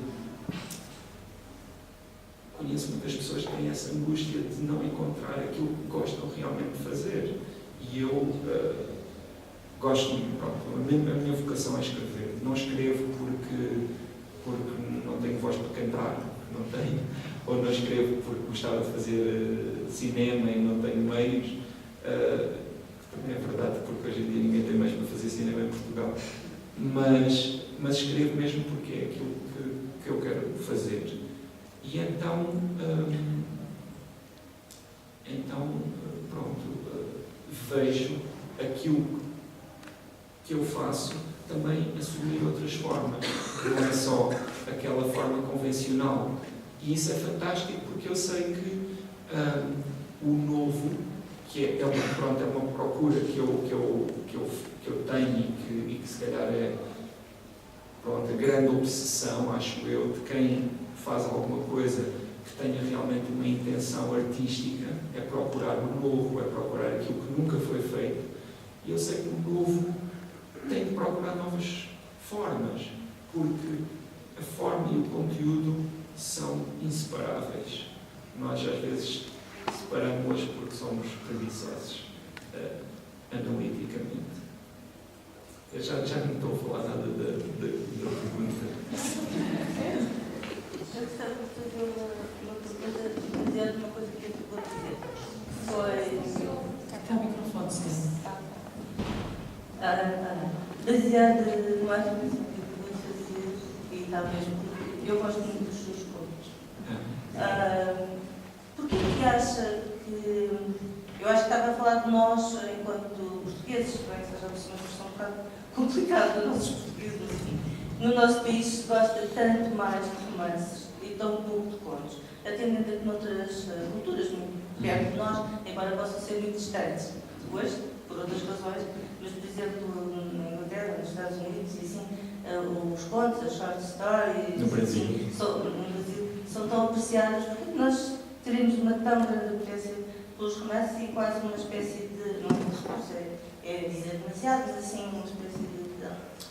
conheço muitas pessoas que têm essa angústia de não encontrar aquilo que gostam realmente de fazer. E eu gosto, a minha vocação é escrever. Não escrevo porque não tenho voz para cantar, não tenho, ou não escrevo porque gostava de fazer cinema e não tenho meios. Também é verdade, porque hoje em dia ninguém tem meios para fazer cinema em Portugal. Mas escrevo mesmo porque é aquilo que eu quero fazer. E então vejo aquilo que eu faço também assumir outras formas. Não é só aquela forma convencional. E isso é fantástico, porque eu sei que o novo, que é uma procura que eu tenho e que se calhar é a grande obsessão, acho eu, de quem faz alguma coisa que tenha realmente uma intenção artística, é procurar o novo, é procurar aquilo que nunca foi feito. E eu sei que o novo tem de procurar novas formas, porque a forma e o conteúdo são inseparáveis. Nós, às vezes, separamos-las porque somos preguiçosos, analiticamente. Eu já não estou a falar nada da pergunta. Eu gostava de fazer uma pergunta, baseada numa coisa que eu te vou dizer. Está o microfone, sim. Baseada numa afirmação que eu vou fazer, e talvez porque eu gosto muito dos seus contos. Porquê que acha que... Eu acho que estava a falar de nós, enquanto portugueses, bem que seja uma expressão um bocado complicada para nós portugueses, mas enfim, no nosso país se gosta tanto mais de romances e tão pouco de contos, atendendo a que noutras culturas muito perto de nós, embora possam ser muito distantes, depois, por outras razões, mas, por exemplo, na Inglaterra, nos Estados Unidos, e assim, os contos, as short stories, no Brasil, assim, no Brasil, são tão apreciados, porque nós teremos uma tão grande apreciação pelos romances e quase uma espécie de, não é de recurso, é dizer demasiado, mas assim, uma espécie de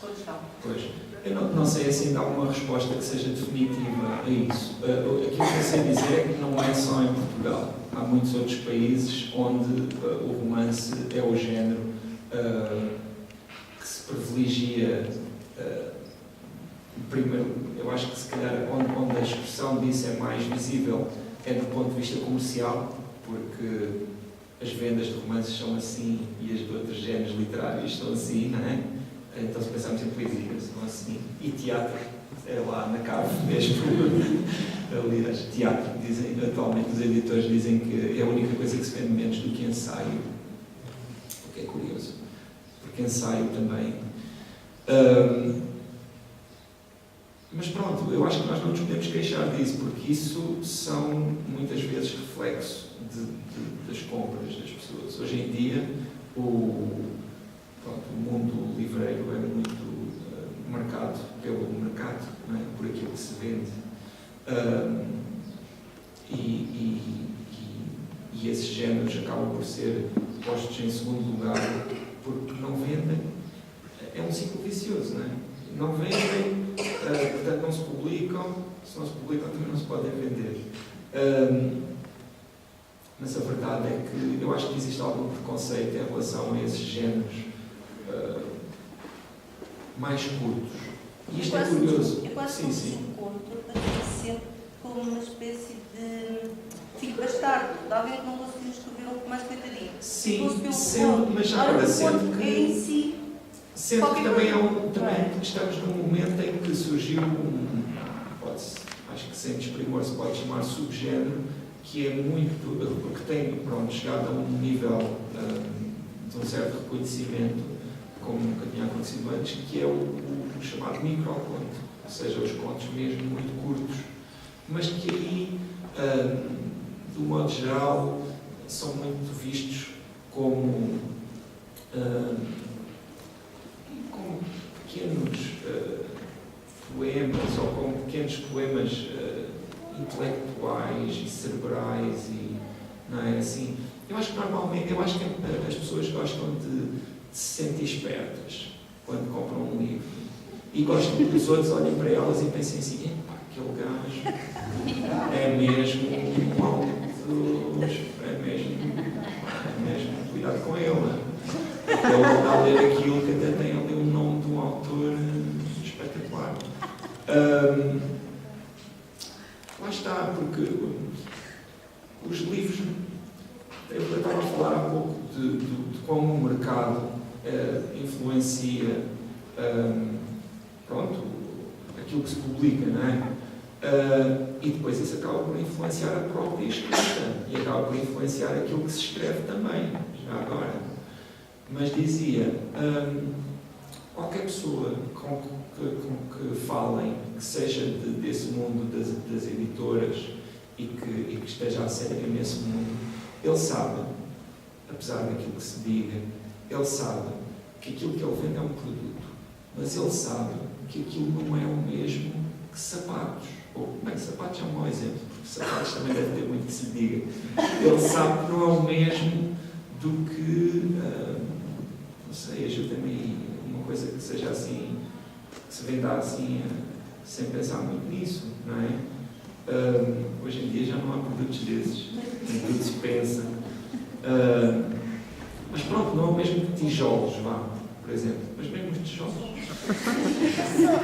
condição. Pois, eu não sei assim dar uma resposta que seja definitiva a isso. Aquilo que eu sei dizer é que não é só em Portugal. Há muitos outros países onde o romance é o género que se privilegia. Primeiro, eu acho que se calhar onde a expressão disso é mais visível é do ponto de vista comercial, porque as vendas de romances são assim e as de outros géneros literários são assim, não é? Então, se pensarmos em poesia, são assim. E teatro, é lá na cave mesmo. Aliás, teatro, dizem, atualmente os editores dizem que é a única coisa que se vende menos do que ensaio. O que é curioso, porque ensaio também. Mas pronto, eu acho que nós não nos podemos queixar disso, porque isso são muitas vezes reflexo das compras das pessoas. Hoje em dia, o mundo livreiro é muito marcado pelo mercado, não é? Por aquilo que se vende. E esses géneros acabam por ser postos em segundo lugar porque não vendem. É um ciclo vicioso, não é? Não vendem, portanto não se publicam. Se não se publicam, também não se podem vender. Mas a verdade é que eu acho que existe algum preconceito em relação a esses géneros mais curtos. E isto é curioso. Eu quase como se um conto aparece sempre como uma espécie de filho bastardo, de alguém que não conseguiu escrever um romance coitadinho. Sim, sendo, mas já agora sendo que... em si, sendo que também, também estamos num momento em que surgiu acho que sem desprimor se pode chamar subgénero, que é muito, que tem, chegado a um nível de um certo reconhecimento, como nunca tinha acontecido antes, que é o chamado microconto, ou seja, os contos mesmo muito curtos, mas que aí, de um modo geral, são muito vistos como pequenos poemas ou como pequenos poemas intelectuais e cerebrais e não é assim. Eu acho que normalmente as pessoas gostam de se sentir espertas quando compram um livro e gostam que os outros olhem para elas e pensem assim: epá, aquele gajo é mesmo um alto, é mesmo cuidado com ele. Ele está a ler aquilo que até tem ali o nome de um autor espetacular. Lá está, porque os livros, eu estava a falar há pouco de como o mercado influencia aquilo que se publica, não é? E depois isso acaba por influenciar a própria escrita e acaba por influenciar aquilo que se escreve também, já agora. Mas dizia, qualquer pessoa com que falem, que seja desse mundo das editoras e que esteja a sério nesse mundo, ele sabe, apesar daquilo que se diga, ele sabe que aquilo que ele vende é um produto, mas ele sabe que aquilo não é o mesmo que sapatos. Bem, sapatos é um mau exemplo, porque sapatos também deve ter muito que se diga. Ele sabe que não é o mesmo do que, não sei, ajuda-me aí, uma coisa que seja assim, que se venda assim, sem pensar muito nisso, não é? Hoje em dia já não há produtos desses, em tudo se pensa. Mas pronto, não é o mesmo que tijolos, vá, por exemplo, mas mesmo os tijolos.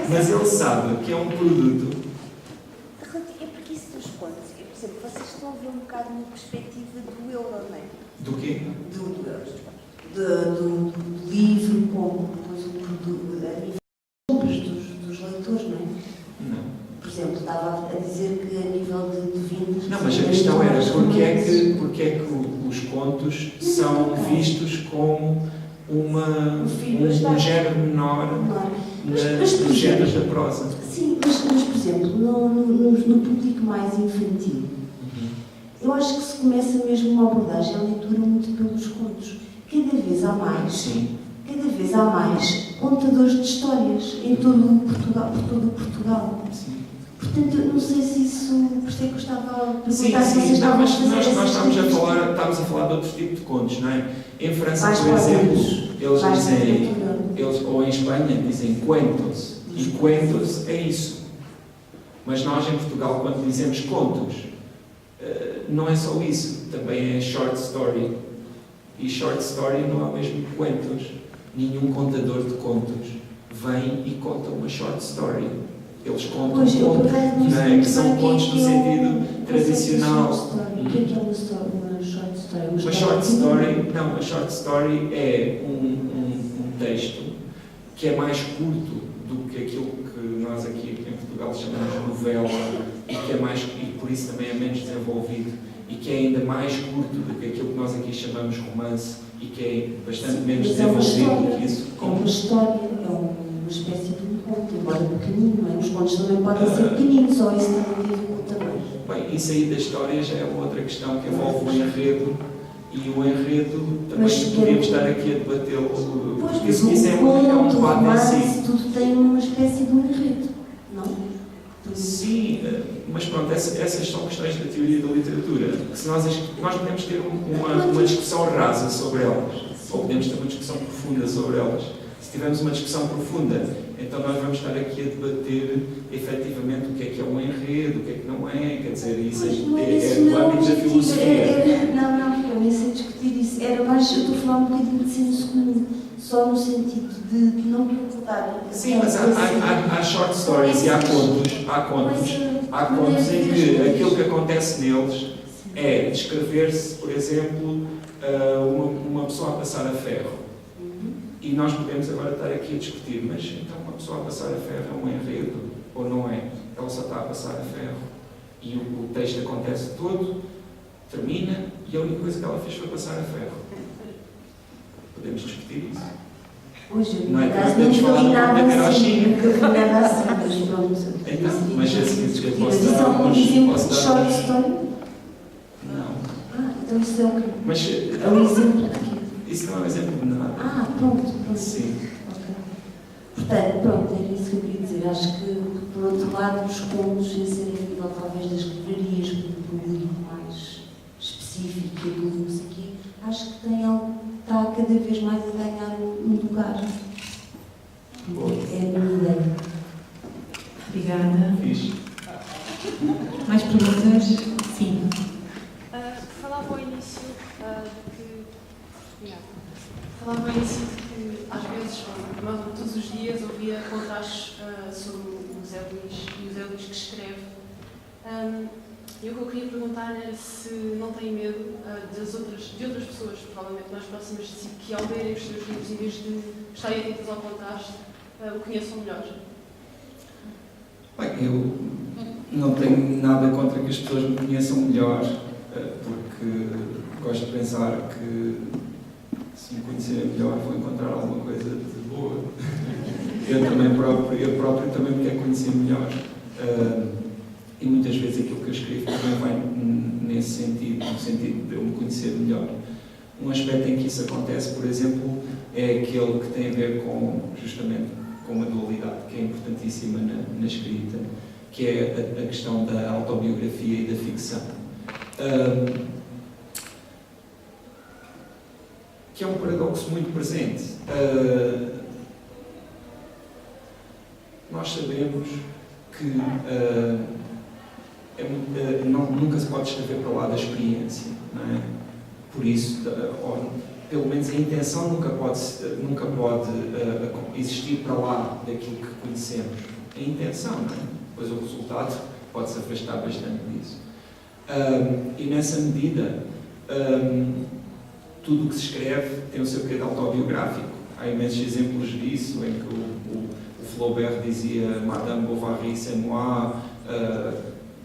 Mas ele sabe que é um produto. É porque isso dos contos, por exemplo, vocês estão a ver um bocado na perspectiva do euro, não é? Do quê? Do livro como depois o produto, a nível de compras dos leitores, não é? Não. Por exemplo, estava a dizer que a nível de vendas... Não, mas a questão era porque é que os contos são vistos como um género menor do género da prosa. Sim, mas por exemplo, no público mais infantil, eu acho que se começa mesmo uma abordagem, a leitura muito pelos contos. Cada vez há mais contadores de histórias em todo o Portugal. Sim. Portanto, eu não sei se isso... Por isso é que eu estava a perguntar se Sim, vocês estavam a fazer nós estamos essas a falar de outro tipo de contos, não é? Em França, mais por exemplo, quadrinhos, ou em Espanha dizem cuentos. E cuentos é isso. Mas nós em Portugal, quando dizemos contos, não é só isso. Também é short story. E short story não é o mesmo que cuentos. Nenhum contador de contos vem e conta uma short story. Eles contam contos, que são contos no sentido tradicional. O que é uma short story? Uma short story é um texto que é mais curto do que aquilo que nós aqui em Portugal chamamos de novela e por isso também é menos desenvolvido e que é ainda mais curto do que aquilo que nós aqui chamamos romance e que é bastante menos desenvolvido do que isso. É uma história, é uma espécie de um conto, embora pequenino, não é? Os contos também podem ser pequeninos, ou isso também dificulta mais. Bem, isso aí da história já é uma outra questão que envolve o enredo e o enredo também podíamos estar aqui a debatê-lo. Pois, isso é um debate em si. Tudo tem uma espécie de um enredo, não? Sim, mas pronto, essas são questões da teoria da literatura. Que se nós podemos ter uma discussão rasa sobre elas, ou podemos ter uma discussão profunda sobre elas. Se tivermos uma discussão profunda, então nós vamos estar aqui a debater efetivamente o que é um enredo, o que é que não é, quer dizer, isso é do âmbito da filosofia. Não, eu nem sei discutir isso. Era mais, eu estou a falar um bocadinho de senso comum, só no sentido de não preocupar. Sim, mas há short stories e há contos em que aquilo que acontece neles é descrever-se, por exemplo, uma pessoa a passar a ferro. E nós podemos agora estar aqui a discutir, mas então uma pessoa a passar a ferro é um enredo ou não é? Ela só está a passar a ferro e o texto acontece todo, termina e a única coisa que ela fez foi passar a ferro. Podemos discutir isso. Hoje, não é? Não foi nada assim, mas pronto. Então, mas assim, eu posso dar alguns exemplos de short story? Não. Então isso é o quê? Mas, é um exemplo de quê? Isso não é um exemplo de nada. Pronto. Sim. Okay. Portanto, pronto, era isso que eu queria dizer. Acho que, por outro lado, os contos, a serem a nível talvez das livrarias, para um público mais específico, adulto, não sei o quê, acho que está cada vez mais a ganhar um lugar. É a minha ideia. Obrigada. Fixe. Mais perguntas? Sim. Falava ao início de que às vezes, todos os dias, ouvia contos sobre o Zé Luís e o Zé Luís que escreve. E o que eu queria perguntar era se não tem medo de outras pessoas, provavelmente mais próximas de si, que ao lerem os seus livros, em vez de estarem atentas ao contraste, o conheçam melhor. Bem, eu não tenho nada contra que as pessoas me conheçam melhor, porque gosto de pensar que se me conhecerem melhor vou encontrar alguma coisa de boa. Eu próprio também me quero conhecer melhor. E muitas vezes aquilo que eu escrevo também vai nesse sentido, no sentido de eu me conhecer melhor. Um aspecto em que isso acontece, por exemplo, é aquele que tem a ver justamente com a dualidade, que é importantíssima na escrita, que é a questão da autobiografia e da ficção. Que é um paradoxo muito presente. nós sabemos que nunca se pode escrever para lá da experiência, não é? Por isso, pelo menos a intenção nunca pode existir para lá daquilo que conhecemos. A intenção, não é? Pois o resultado pode se afastar bastante disso. E nessa medida, tudo o que se escreve tem o seu quê de autobiográfico. Há imensos exemplos disso, em que o Flaubert dizia Madame Bovary, c'est moi,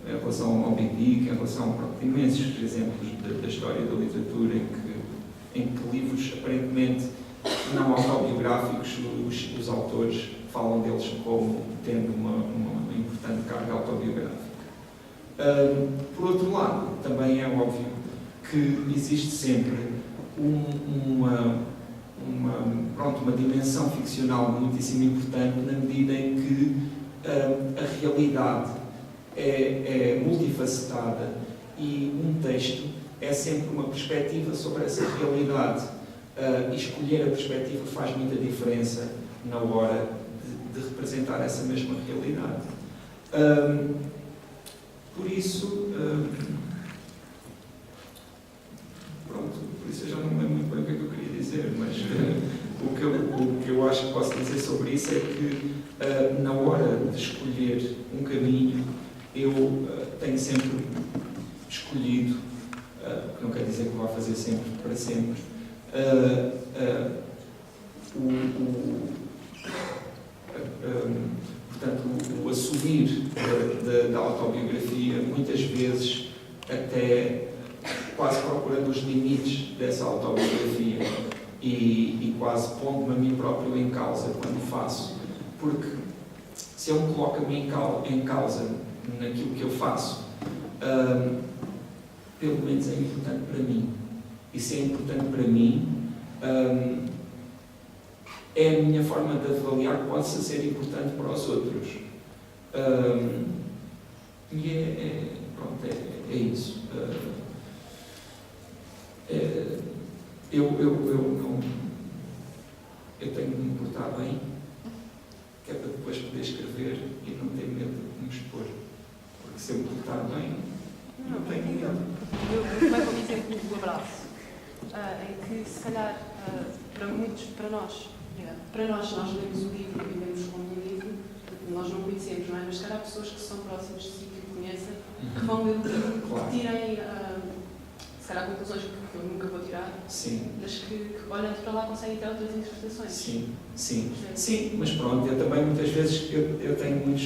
em relação ao Moby Dick, em relação a imensos exemplos da história da literatura em que livros aparentemente não autobiográficos, os autores falam deles como tendo uma importante carga autobiográfica. Por outro lado, também é óbvio que existe sempre uma dimensão ficcional muitíssimo importante na medida em que a realidade é multifacetada e um texto é sempre uma perspectiva sobre essa realidade. E escolher a perspectiva faz muita diferença na hora de representar essa mesma realidade. Por isso, por isso eu já não me lembro muito bem o que é que eu queria dizer, mas o que eu acho que posso dizer sobre isso é que na hora de escolher um caminho, eu tenho sempre escolhido, que não quer dizer que vá fazer sempre para sempre, portanto, o assumir da autobiografia, muitas vezes até quase procurando os limites dessa autobiografia e quase pondo-me a mim próprio em causa quando faço, porque se eu me coloco a mim em causa naquilo que eu faço, pelo menos é importante para mim. E se é importante para mim, é a minha forma de avaliar que possa ser importante para os outros. E pronto, é isso. Eu tenho de me portar bem, que é para depois poder escrever e não ter medo de me expor. Porque se eu me portar bem, não tenho medo. Eu levo o exemplo do abraço, em que, se calhar, para nós lemos o livro e vivemos como um livro, nós não conhecemos, não é? Mas se calhar pessoas que são próximas de si, que o conhecem, que vão ler o livro, que tirem, se calhar, conclusões que eu nunca vou tirar, sim, mas que olhando para lá conseguem ter outras interpretações. Sim, mas pronto, eu também muitas vezes eu tenho muitos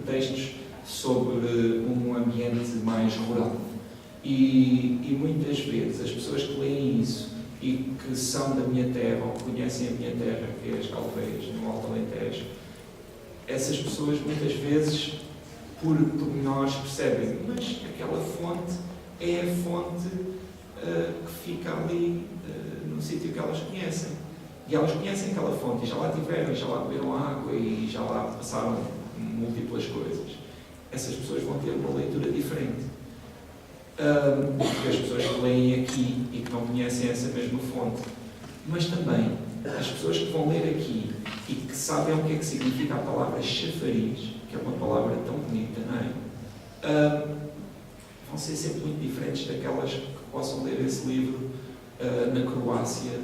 textos sobre um ambiente mais rural e muitas vezes as pessoas que leem isso e que são da minha terra ou conhecem a minha terra, que é as Galveias, no Alto Alentejo, essas pessoas muitas vezes por pormenores percebem, mas aquela fonte é a fonte que fica ali no sítio que elas conhecem. E elas conhecem aquela fonte, e já lá tiveram, já lá beberam água, e já lá passaram múltiplas coisas. Essas pessoas vão ter uma leitura diferente. Porque as pessoas que leem aqui e que não conhecem essa mesma fonte. Mas também, as pessoas que vão ler aqui e que sabem o que é que significa a palavra chafariz, que é uma palavra tão bonita, não é? Vão ser sempre muito diferentes daquelas que possam ler esse livro na Croácia,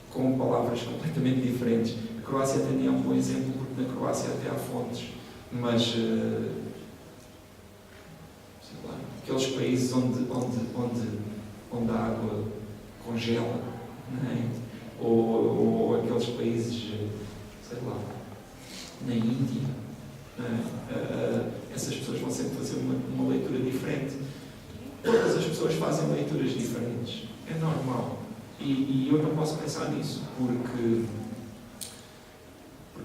com palavras completamente diferentes. A Croácia até nem é um bom exemplo, porque na Croácia até há fontes, mas sei lá, aqueles países onde a água congela, não é? Ou aqueles países, sei lá, na Índia, não é? Essas pessoas vão sempre fazer uma leitura diferente. Todas as pessoas fazem leituras diferentes, é normal. E eu não posso pensar nisso, porque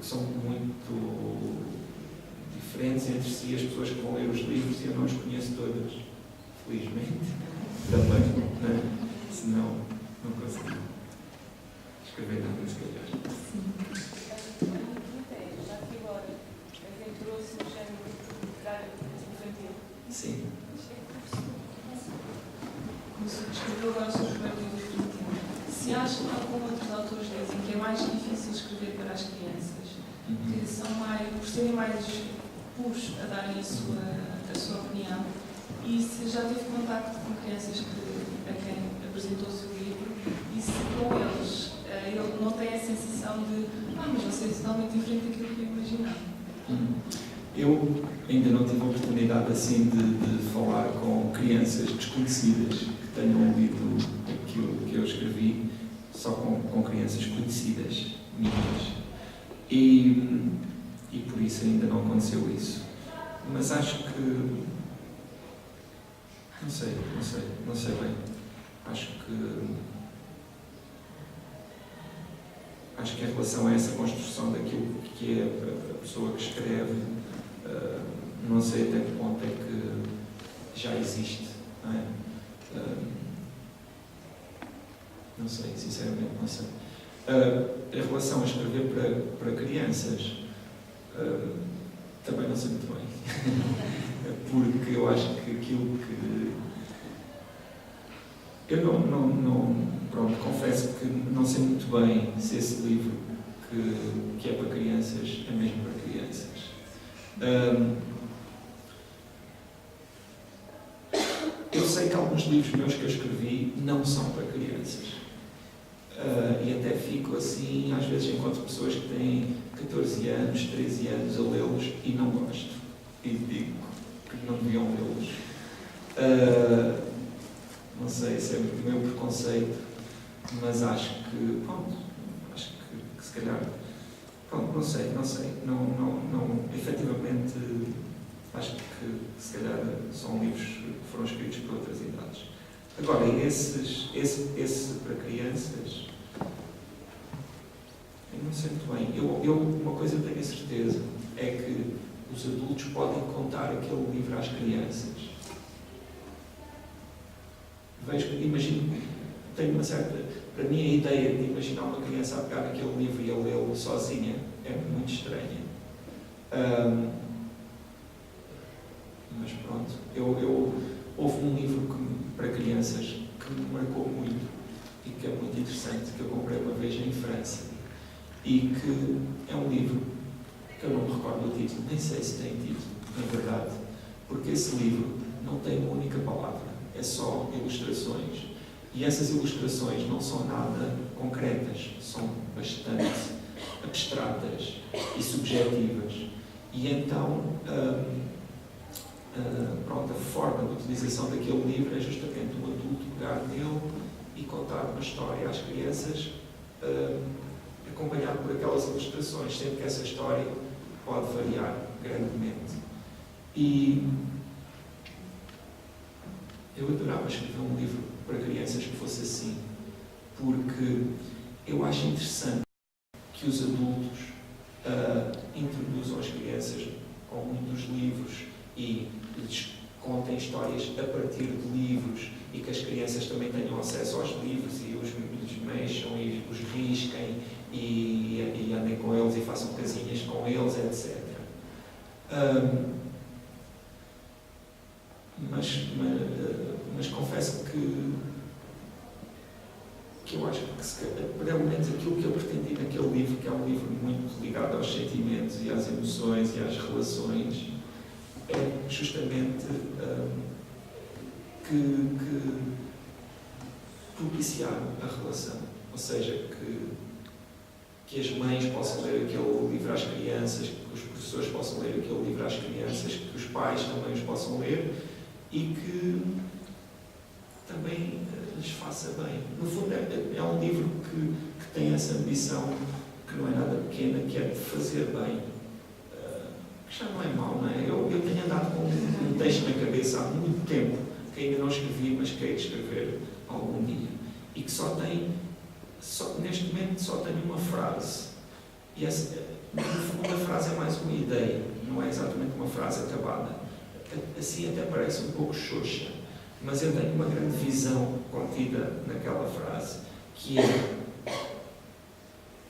são muito diferentes entre si as pessoas que vão ler os livros e eu não as conheço todas, felizmente, também, né? Senão não consigo escrever nada, se calhar. Já que agora aventurou-se no género literário infantil. Sim. Escreveu agora sobre o livro infantil. Se acha que alguns outros autores dizem que é mais difícil escrever para as crianças, que são mais, por serem mais puros a darem a sua opinião. E se já teve contacto com crianças a quem apresentou o seu livro, e se com eles ele não tem a sensação de mas você é totalmente diferente daquilo que eu imaginava. Eu ainda não tive a oportunidade assim de falar com crianças desconhecidas que tenham lido aquilo que eu escrevi, só com crianças conhecidas minhas. E por isso ainda não aconteceu isso. Mas acho que não sei bem. Acho que em relação a essa construção daquilo que é a pessoa que escreve, não sei até que ponto é que já existe, não é? Não sei, sinceramente não sei. Em relação a escrever para crianças, também não sei muito bem. Porque eu acho que aquilo que... Eu pronto, confesso que não sei muito bem se esse livro que é para crianças é mesmo para crianças. Eu sei que alguns livros meus que eu escrevi não são para crianças. E até fico assim, às vezes encontro pessoas que têm 14 anos, 13 anos a lê-los e não gosto. E digo que não deviam lê-los. Não sei se é o meu preconceito, mas acho que se calhar, pronto, não sei, efetivamente, acho que se calhar são livros que foram escritos por outras idades. Agora, esse para crianças, eu não sei muito bem. Eu uma coisa eu tenho a certeza, é que os adultos podem contar aquele livro às crianças. Imagino, tenho uma certa... Para mim, a ideia de imaginar uma criança a pegar naquele livro e a lê-lo sozinha é muito estranha. Mas pronto, houve um livro para crianças que me marcou muito e que é muito interessante, que eu comprei uma vez em França e que é um livro que eu não me recordo do título, nem sei se tem título, na verdade, porque esse livro não tem uma única palavra. É só ilustrações. E essas ilustrações não são nada concretas, são bastante abstratas e subjetivas. E então, pronto, a forma de utilização daquele livro é justamente um adulto pegar nele e contar uma história às crianças, acompanhado por aquelas ilustrações, sendo que essa história pode variar grandemente. E eu adorava escrever um livro para crianças que fosse assim, porque eu acho interessante que os adultos introduzam as crianças ao mundo dos livros e lhes contem histórias a partir de livros e que as crianças também tenham acesso aos livros e os mexam e os risquem e andem com eles e façam casinhas com eles, etc. Mas confesso que eu acho que, pelo menos aquilo que eu pretendi naquele livro, que é um livro muito ligado aos sentimentos e às emoções e às relações, é justamente que propiciar a relação. Ou seja, que as mães possam ler aquele livro às crianças, que os professores possam ler aquele livro às crianças, que os pais também os possam ler e que também lhes faça bem. No fundo, é um livro que tem essa ambição, que não é nada pequena, que é de fazer bem. Que já não é mau, não é? Eu tenho andado com um texto na cabeça há muito tempo, que ainda não escrevi, mas que hei de escrever algum dia. E que neste momento só tem uma frase. E no fundo a frase é mais uma ideia, não é exatamente uma frase acabada. Assim até parece um pouco xoxa, mas eu tenho uma grande visão contida naquela frase, que é: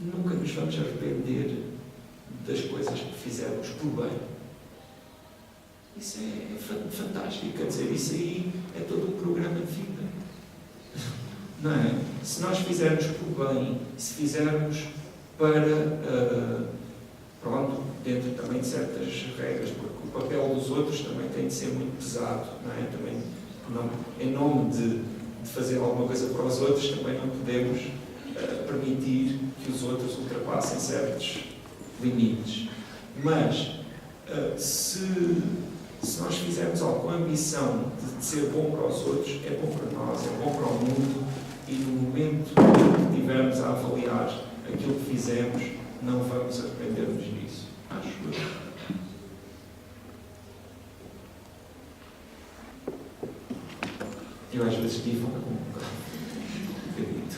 nunca nos vamos arrepender das coisas que fizemos por bem. Isso é fantástico, quer dizer, isso aí é todo um programa de vida. Não é? Se nós fizermos por bem, se fizermos para dentro também de certas regras, porque o papel dos outros também tem de ser muito pesado, não é? Também, não, em nome de fazer alguma coisa para os outros, também não podemos permitir que os outros ultrapassem certos limites. Mas, se nós fizermos algo com a ambição de ser bom para os outros, é bom para nós, é bom para o mundo, e no momento que estivermos a avaliar aquilo que fizemos, não vamos arrepender-nos disso. Acho eu. Eu às vezes digo um bocadito.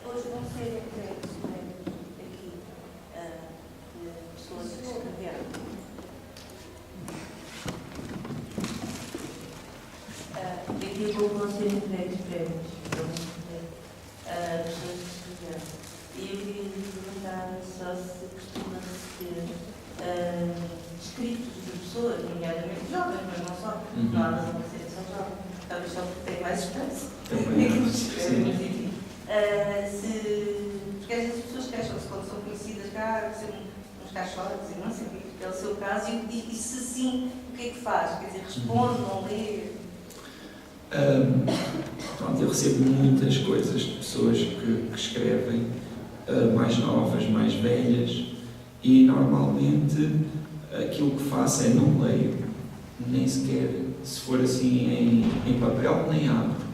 Hoje vão ser entregues aqui pessoas que escreveram. Aqui vão ser entregues prémios. Pessoas que escreveram. E eu queria lhe perguntar só se costuma ter escritos de pessoas, nomeadamente jovens, mas não só. Não há razão de ser só jovens. Talvez só porque tem mais espaço. Porque às vezes as pessoas queixam-se quando são conhecidas cá, que são uns caixotes e não sei o que é o seu caso, e se sim, o que é que faz? Quer dizer, responde, não lê? Pronto, eu recebo muitas coisas de pessoas que escrevem, mais novas, mais velhas, e normalmente aquilo que faço é não leio, nem sequer, se for assim em papel, nem abro.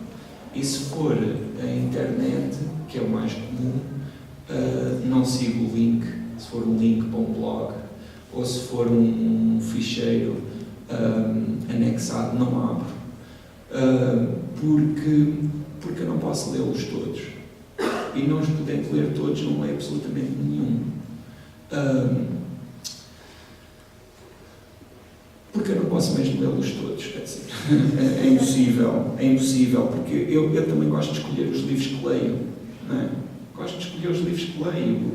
E se for a internet, que é o mais comum, não sigo o link, se for um link para um blog, ou se for um ficheiro anexado, não abro. Porque eu não posso lê-los todos. E não os podendo ler todos, não leio absolutamente nenhum. Porque eu não posso mesmo lê-los todos, quer dizer, é impossível, porque eu também gosto de escolher os livros que leio, não é? Gosto de escolher os livros que leio,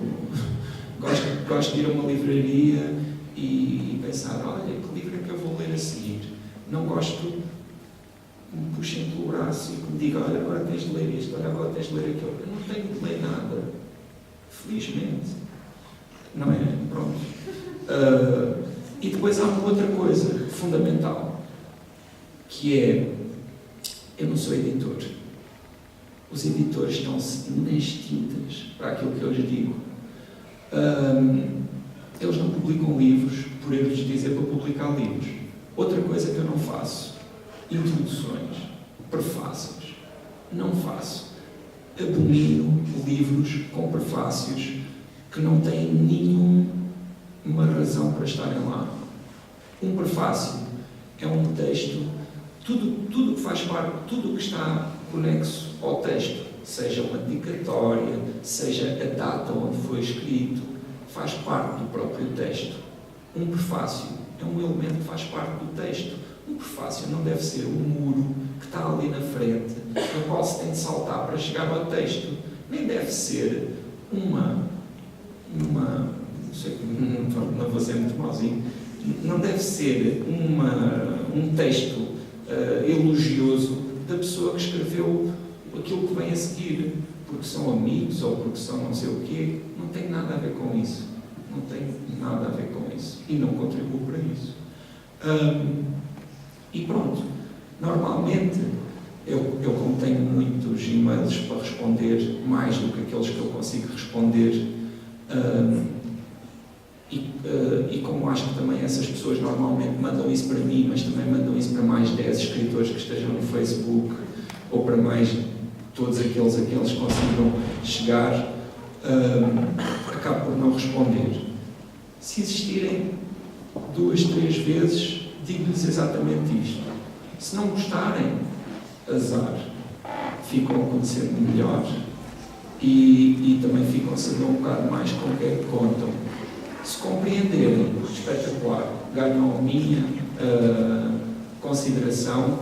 gosto de ir a uma livraria e pensar, olha, que livro é que eu vou ler a seguir? Não gosto que me puxem pelo braço e que me digam, olha, agora tens de ler isto, olha, agora tens de ler aquilo. Eu não tenho de ler nada, felizmente, não é? Pronto. E depois há uma outra coisa fundamental, que é, eu não sou editor. Os editores estão-se nas tintas para aquilo que eu lhes digo. Eles não publicam livros por eu lhes dizer para publicar livros. Outra coisa que eu não faço, introduções, prefácios. Não faço. Abomino livros com prefácios que não têm nenhuma razão para estarem lá. Um prefácio é um texto, tudo que faz parte, tudo que está conexo ao texto, seja uma dedicatória, seja a data onde foi escrito, faz parte do próprio texto. Um prefácio é um elemento que faz parte do texto. Um prefácio não deve ser um muro que está ali na frente, no qual se tem de saltar para chegar ao texto. Nem deve ser não vou ser muito mauzinho, não deve ser um texto elogioso da pessoa que escreveu aquilo que vem a seguir, porque são amigos ou porque são não sei o quê. Não tem nada a ver com isso. Não tem nada a ver com isso. E não contribuo para isso. E pronto. Normalmente, eu como tenho muitos e-mails para responder, mais do que aqueles que eu consigo responder, e como acho que também essas pessoas normalmente mandam isso para mim, mas também mandam isso para mais 10 escritores que estejam no Facebook, ou para mais todos aqueles a que eles consigam chegar, acabo por não responder. Se existirem 2, 3 vezes, digo-lhes exatamente isto. Se não gostarem, azar, ficam a conhecer-me melhor e também ficam a saber um bocado mais com o que é que contam. Se compreenderem, espetacular, ganham a minha consideração,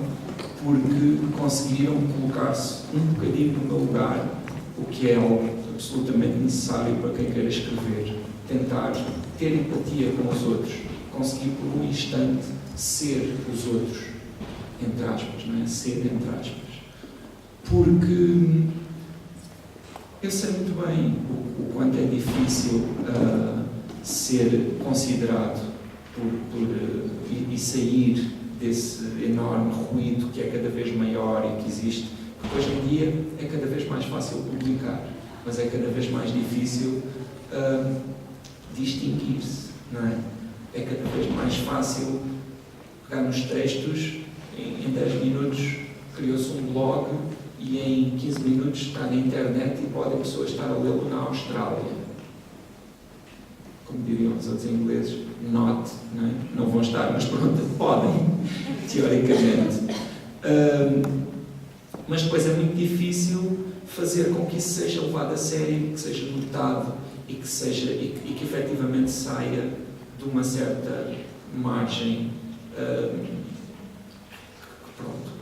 porque conseguiram colocar-se um bocadinho no meu lugar, o que é algo absolutamente necessário para quem queira escrever. Tentar ter empatia com os outros, conseguir por um instante ser os outros, entre aspas, não é? Ser entre aspas. Porque Eu sei muito bem o quanto é difícil ser considerado e sair desse enorme ruído que é cada vez maior e que existe, porque hoje em dia é cada vez mais fácil publicar, mas é cada vez mais difícil distinguir-se, não é? É cada vez mais fácil pegar nos textos, em 10 minutos criou-se um blog e em 15 minutos está na internet e podem pessoas estar a lê-lo na Austrália. Como diriam os outros ingleses, not, não é? Não vão estar, mas pronto, podem, teoricamente. Mas depois é muito difícil fazer com que isso seja levado a sério, que seja notado e que efetivamente saia de uma certa margem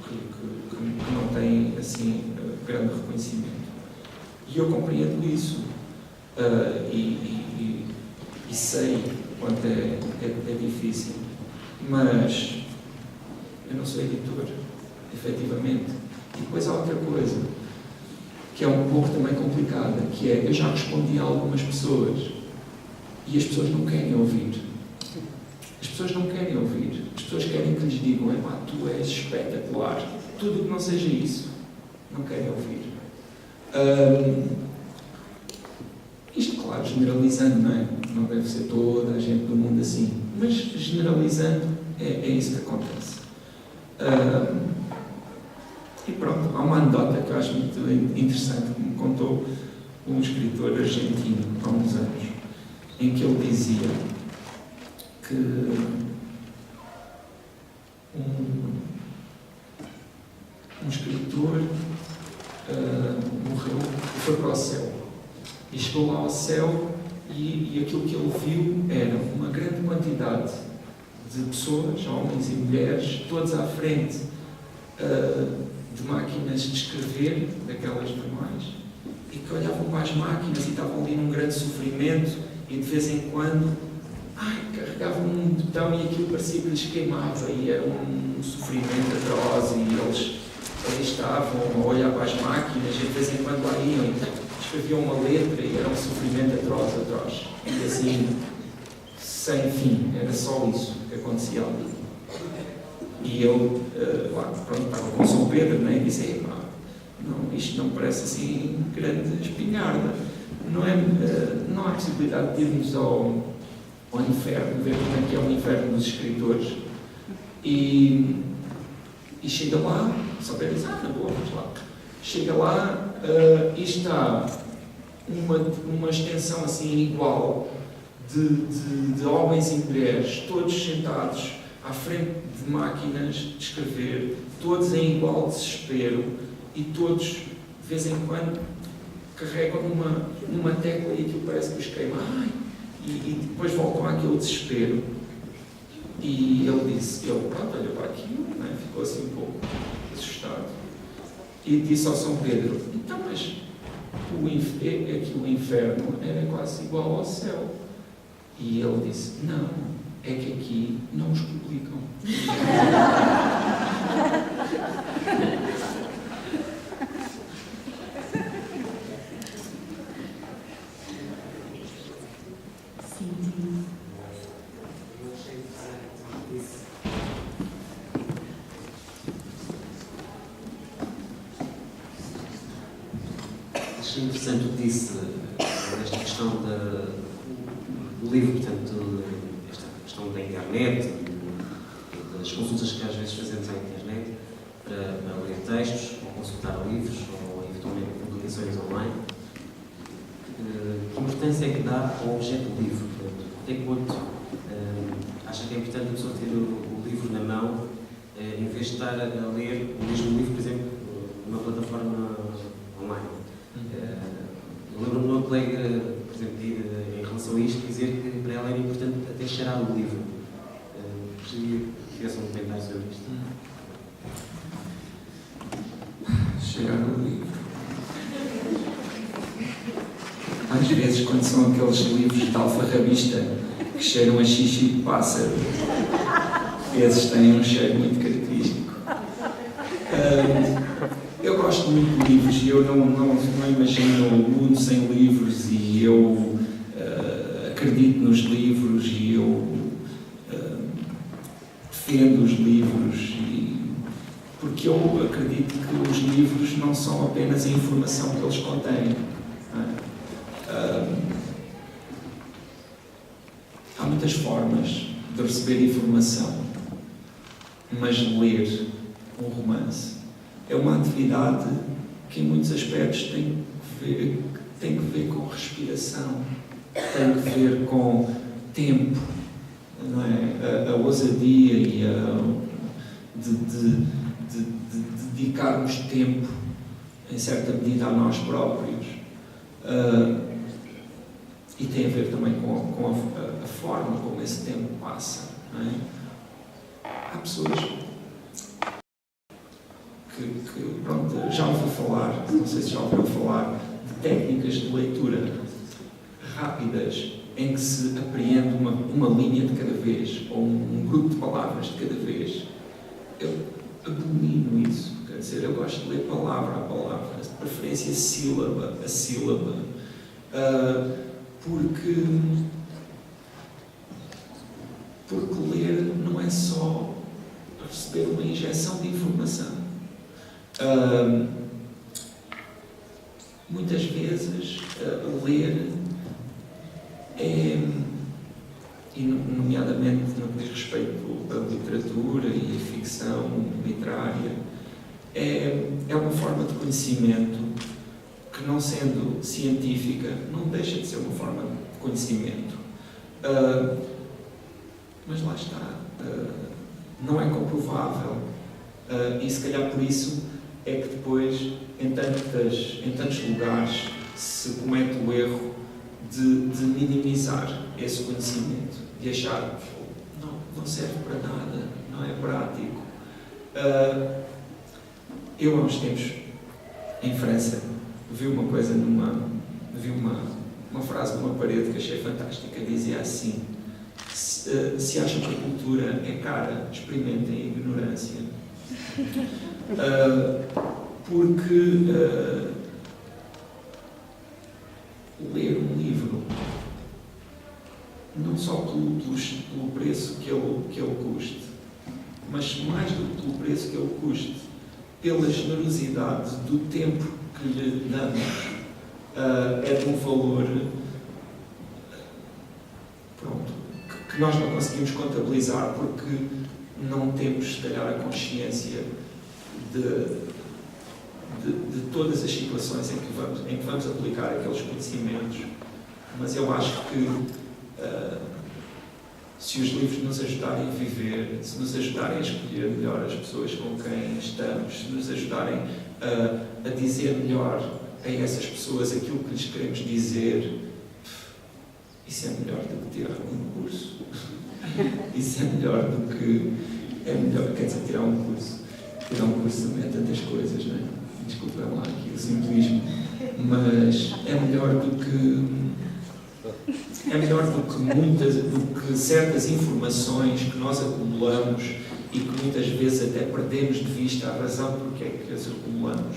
que não tem assim grande reconhecimento. E eu compreendo isso e sei quanto é difícil, mas eu não sou editor, efetivamente. E depois há outra coisa que é um pouco também complicada, que é, eu já respondi a algumas pessoas e as pessoas não querem ouvir. As pessoas não querem ouvir. As pessoas querem que lhes digam, tu és espetacular. Tudo o que não seja isso, não querem ouvir. Isto, claro, generalizando, não é? Não deve ser toda a gente do mundo assim. Mas, generalizando, é isso que acontece. E pronto, há uma anedota que eu acho muito interessante, que me contou um escritor argentino há uns anos, em que ele dizia que um escritor morreu e foi para o céu. E chegou lá ao céu e aquilo que ele viu era uma grande quantidade de pessoas, homens e mulheres, todos à frente de máquinas de escrever, daquelas normais, e que olhavam para as máquinas e estavam ali num grande sofrimento e de vez em quando carregavam um botão e aquilo parecia que lhes queimava e era um sofrimento atroz e eles ali estavam a olhar para as máquinas e de vez em quando lá iam e escreviam uma letra e era um sofrimento atroz e assim, sem fim, era só isso que acontecia ali. E eu, estava com São Pedro, né, e disse, não, isto não parece assim grande espingarda. Não há possibilidade de irmos ao inferno, ver como é que é o inferno dos escritores. E chega lá, São Pedro diz, na boa, vamos lá. Chega lá e está uma extensão assim igual de homens e mulheres, todos sentados à frente de máquinas de escrever, todos em igual desespero e todos, de vez em quando, carregam numa tecla e aquilo parece que os queima. E depois voltam àquele desespero. E ele disse, olhou para aquilo, né? Ficou assim um pouco assustado. E disse ao São Pedro, então, mas o inferno era quase igual ao céu. E ele disse, não, é que aqui não os publicam. Achei interessante o que disse nesta questão do livro, portanto, esta questão da internet, das consultas que às vezes fazemos à internet para ler textos, ou consultar livros, ou eventualmente publicações online. Que importância é que dá ao objeto do livro? Até que ponto acha que é importante a pessoa ter o livro na mão, em vez de estar a ler o mesmo livro, por exemplo, numa plataforma online? Eu lembro-me de uma colega, por exemplo, em relação a isto, dizer que para ela era importante até cheirar o livro. Gostaria que tivesse um comentário sobre isto. Cheirar o livro. Às vezes, quando são aqueles livros de alfarrabista que cheiram a xixi de pássaro, esses têm um cheiro muito característico. Eu gosto muito de livros e eu não imagino o mundo sem livros, e eu acredito nos livros e eu defendo os livros, porque eu acredito que os livros não são apenas a informação que eles contêm. Há muitas formas de receber informação, mas ler um romance é uma atividade que, em muitos aspectos, tem que ver com respiração, tem que ver com tempo, não é? A ousadia e de dedicarmos tempo, em certa medida, a nós próprios. E tem a ver também com a forma como esse tempo passa. Não é? Há pessoas que pronto, já ouvi falar, não sei se já ouviram falar, de técnicas de leitura rápidas, em que se apreende uma linha de cada vez, ou um grupo de palavras de cada vez. Eu abomino isso. Quer dizer, eu gosto de ler palavra a palavra, de preferência sílaba a sílaba, porque ler não é só receber uma injeção de informação. Muitas vezes ler é, e nomeadamente no que diz respeito à literatura e à ficção literária, é uma forma de conhecimento que, não sendo científica, não deixa de ser uma forma de conhecimento. Mas lá está, não é comprovável, e se calhar por isso é que depois, em tantos lugares, se comete o erro de minimizar esse conhecimento, de achar que não serve para nada, não é prático. Eu, há uns tempos, em França, vi uma coisa vi uma frase numa parede que achei fantástica. Dizia assim: se acham que a cultura é cara, experimentem a ignorância. Porque ler um livro, não só pelo preço que ele custe, mas mais do que pelo preço que ele custe, pela generosidade do tempo que lhe damos, é de um valor que nós não conseguimos contabilizar, porque não temos, se calhar, a consciência de todas as situações em que vamos aplicar aqueles conhecimentos. Mas eu acho que se os livros nos ajudarem a viver, se nos ajudarem a escolher melhor as pessoas com quem estamos, se nos ajudarem a dizer melhor a essas pessoas aquilo que lhes queremos dizer, isso é melhor do que tirar um curso. Isso é melhor do que... quer dizer, tirar um curso também é tantas coisas, não é? Desculpem lá aqui o simplismo, mas é melhor do que certas informações que nós acumulamos e que muitas vezes até perdemos de vista a razão porque é que as acumulamos.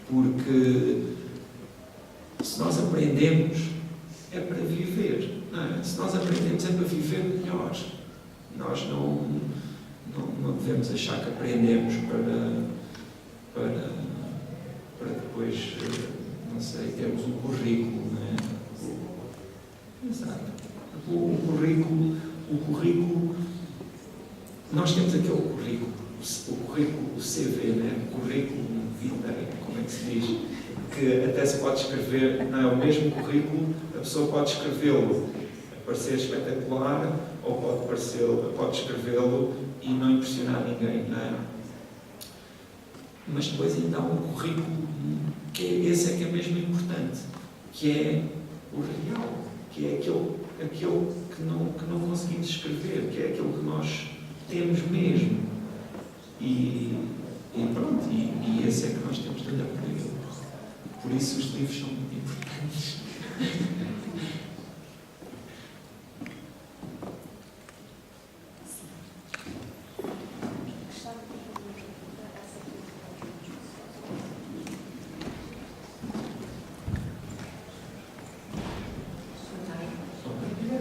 Porque se nós aprendemos, é para viver, não é? Se nós aprendemos, é para viver melhor. Nós não devemos achar que aprendemos para depois, não sei, termos um currículo, não é? Exato. O currículo, nós temos aquele currículo, o currículo CV, não é? O currículo vitae, como é que se diz? Que até se pode escrever, não é? O mesmo currículo, a pessoa pode escrevê-lo a parecer espetacular, ou pode escrevê-lo e não impressionar ninguém, não é? Mas depois ainda há um currículo esse é que é mesmo importante, que é o real, que é aquele que não conseguimos escrever, que é aquele que nós temos mesmo. E pronto, e esse é que nós temos de olhar para ele. Por isso os livros são muito importantes.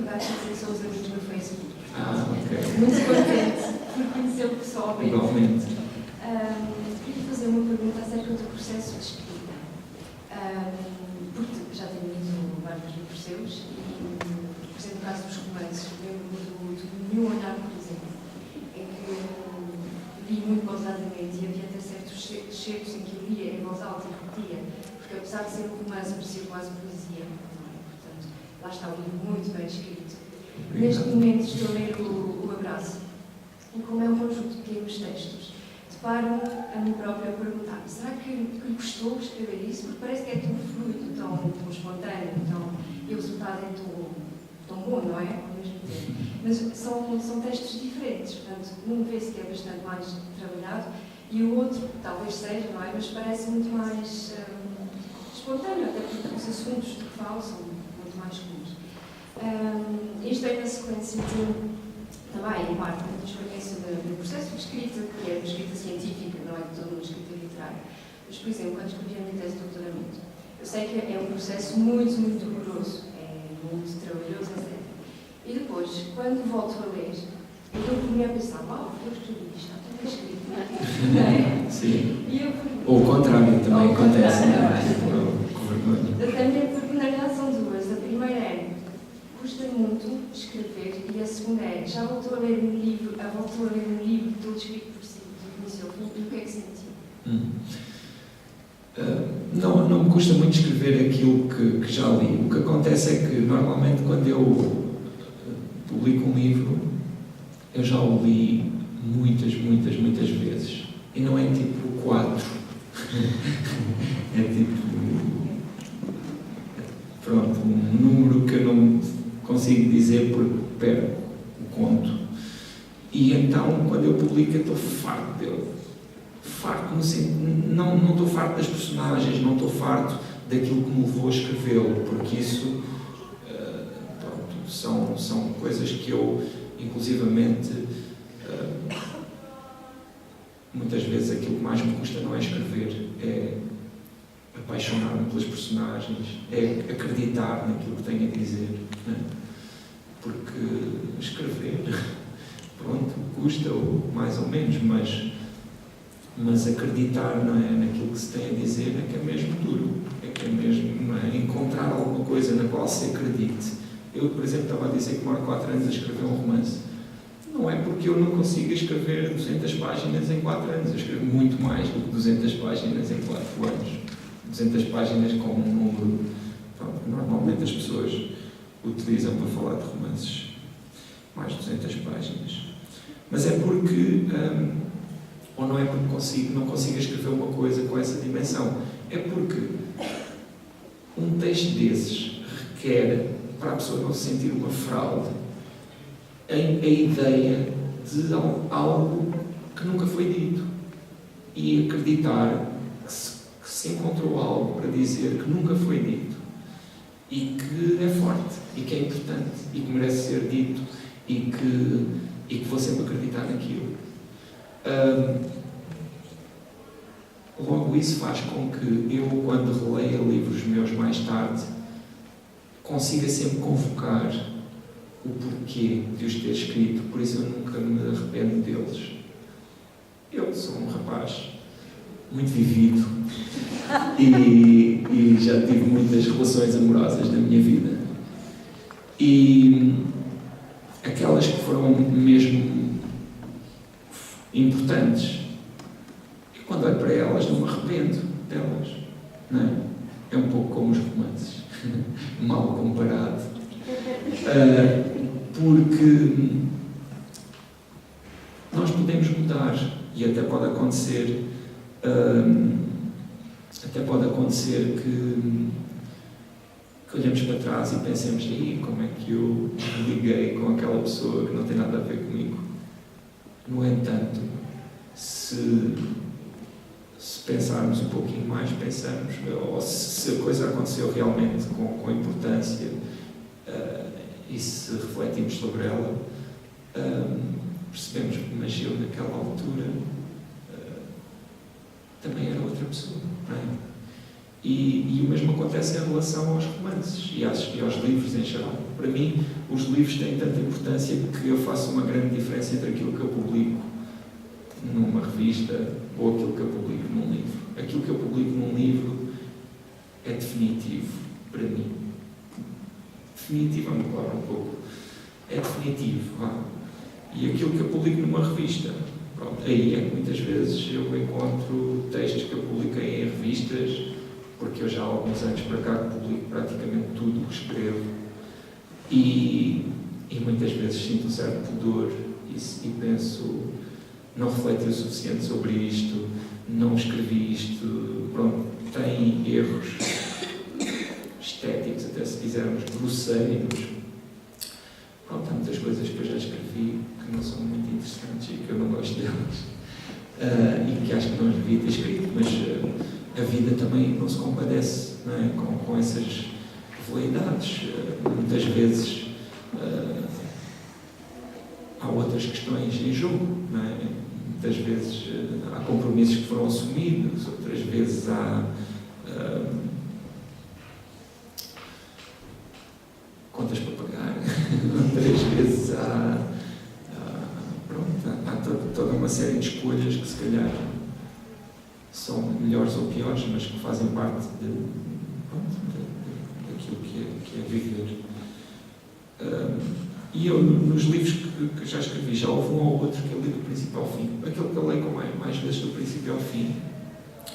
acaso de dizer que somos amigos no Facebook. Ok. Muito contente por conhecê-lo pessoalmente. Igualmente. Queria fazer uma pergunta acerca do processo de escrita. Porque já tenho lido vários livros seus e, por exemplo, no caso dos romances, lembro-me do Meu Olhar, por exemplo, em que eu li muito pausadamente e havia até certos certos em que eu lia em voz alta e repetia, porque apesar de ser um romance, parecia quase poesia, não é? Portanto, lá está o livro muito bem escrito. Neste momento estou a ler o Abraço, e como é um conjunto de pequenos textos, deparo a mim própria a perguntar: será que gostou de escrever isso? Porque parece que é tão fluido, tão espontâneo, e o resultado é tão bom, não é? Ao mesmo tempo. Mas são textos diferentes, portanto, um vê-se que é bastante mais trabalhado e o outro talvez seja, não é? Mas parece muito mais espontâneo, até porque os assuntos de que falo são muito mais comuns. Isto é na sequência também, em parte, da experiência do processo de escrita, que é uma escrita científica, não é de toda uma escrita literária. Mas, por exemplo, quando escrevi a minha tese de doutoramento, eu sei que é um processo muito, muito rigoroso, é muito trabalhoso, etc. E depois, quando volto a ler, eu dou por mim a pensar: uau, eu escrevi isto, está tudo escrito, não é? Sim. E Ou o contrário também acontece. Também. Com vergonha. Também porque, na realidade, são duas. A primeira é: custa muito escrever, e a segunda é: já voltou a ler um livro, todo escrito por si, do início ao fim, e o que é que sentiu? Não me custa muito escrever aquilo que já li. O que acontece é que, normalmente, quando eu publico um livro, eu já o li muitas vezes. E não é tipo 4. É tipo... Pronto, um número que eu não consigo dizer porque perco o conto. E então, quando eu publico, eu estou farto dele. Farto no sentido... Não estou farto das personagens, não estou farto daquilo que me levou a escrevê-lo, porque isso... São coisas que eu, inclusivamente, muitas vezes aquilo que mais me custa não é escrever, é apaixonar-me pelas personagens, é acreditar naquilo que tenho a dizer, né? Porque escrever, pronto, custa mais ou menos, mas acreditar, não é, naquilo que se tem a dizer é que é mesmo duro, é que é mesmo, não é, encontrar alguma coisa na qual se acredite. Eu, por exemplo, estava a dizer que demoro 4 anos a escrever um romance. Não é porque eu não consigo escrever 200 páginas em 4 anos. Eu escrevo muito mais do que 200 páginas em 4 anos. 200 páginas com um número que normalmente as pessoas utilizam para falar de romances. Mais de 200 páginas. Mas é porque... ou não é porque não consigo escrever uma coisa com essa dimensão. É porque um texto desses requer, para a pessoa não se sentir uma fraude, a ideia de algo que nunca foi dito. E acreditar que se encontrou algo para dizer que nunca foi dito. E que é forte, e que é importante, e que merece ser dito, e que vou sempre acreditar naquilo. Logo isso faz com que eu, quando releia livros meus mais tarde, consiga sempre convocar o porquê de os ter escrito, por isso eu nunca me arrependo deles. Eu sou um rapaz muito vivido e já tive muitas relações amorosas na minha vida. E aquelas que foram mesmo importantes, eu quando olho para elas não me arrependo delas, não é? É um pouco como os romances. Mal comparado, porque nós podemos mudar e até pode acontecer que olhemos para trás e pensemos: aí, como é que eu liguei com aquela pessoa que não tem nada a ver comigo? No entanto, se pensarmos um pouquinho mais, pensamos, ou se a coisa aconteceu realmente com importância e se refletimos sobre ela, percebemos que mas eu naquela altura também era outra pessoa, não é? E o mesmo acontece em relação aos romances e aos livros em geral. Para mim, os livros têm tanta importância que eu faço uma grande diferença entre aquilo que eu publico numa revista ou aquilo que eu publico num livro. Aquilo que eu publico num livro é definitivo para mim. Definitivo é uma palavra um pouco. É definitivo, vá. E aquilo que eu publico numa revista, pronto, aí é que muitas vezes eu encontro textos que eu publiquei em revistas, porque eu já há alguns anos para cá publico praticamente tudo o que escrevo e muitas vezes sinto um certo pudor e penso, não refleti o suficiente sobre isto, não escrevi isto, pronto, tem erros estéticos, até se quisermos, grosseiros. Pronto, há muitas coisas que eu já escrevi que não são muito interessantes e que eu não gosto delas e que acho que não as devia ter escrito, mas a vida também não se compadece, não é? com essas veleidades. Muitas vezes há outras questões em jogo, não é? Muitas vezes há compromissos que foram assumidos, outras vezes há contas para pagar, outras vezes há toda uma série de escolhas que se calhar são melhores ou piores, mas que fazem parte daquilo que é viver. E eu, nos livros que já escrevi, já houve um ou outro que eu li do princípio ao fim. Aquele que eu leio mais vezes do princípio ao fim,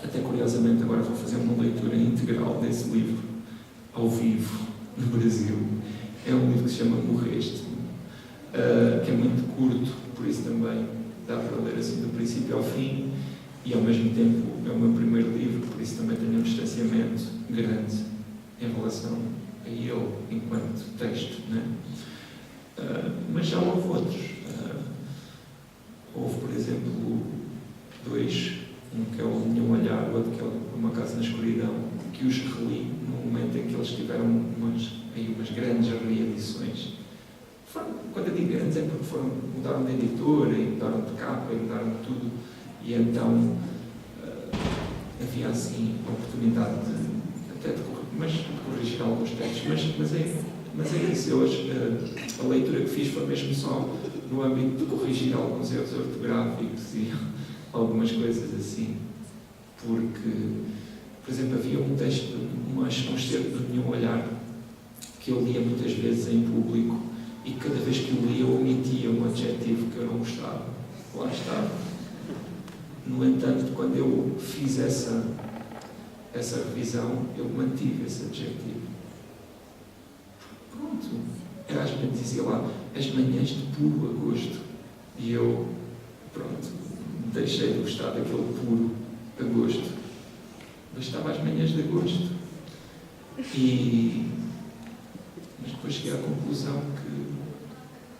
até curiosamente agora vou fazer uma leitura integral desse livro, ao vivo, no Brasil. É um livro que se chama Morreste, que é muito curto, por isso também dá para ler assim do princípio ao fim, e ao mesmo tempo é o meu primeiro livro, por isso também tenho um distanciamento grande em relação a ele enquanto texto, né? Mas já houve outros. Houve, por exemplo, dois, um que é o Nenhum Olhar, o outro que é Uma Casa na Escuridão, que os reli no momento em que eles tiveram umas grandes reedições. Quando eu digo grandes é porque mudaram de editora e mudaram de capa e mudaram de tudo, e então havia assim a oportunidade de corrigir alguns textos, mas é isso. A leitura que fiz foi mesmo só no âmbito de corrigir alguns erros ortográficos e algumas coisas assim, porque, por exemplo, havia um texto, um excerto do Nenhum Olhar, que eu lia muitas vezes em público e cada vez que o lia eu omitia um adjetivo que eu não gostava. Lá estava. No entanto, quando eu fiz essa revisão, eu mantive esse adjetivo. Pronto. Às vezes dizia lá, as manhãs de puro agosto. E eu, pronto, deixei de gostar daquele puro agosto. Gostava às manhãs de agosto. Mas depois cheguei à conclusão que,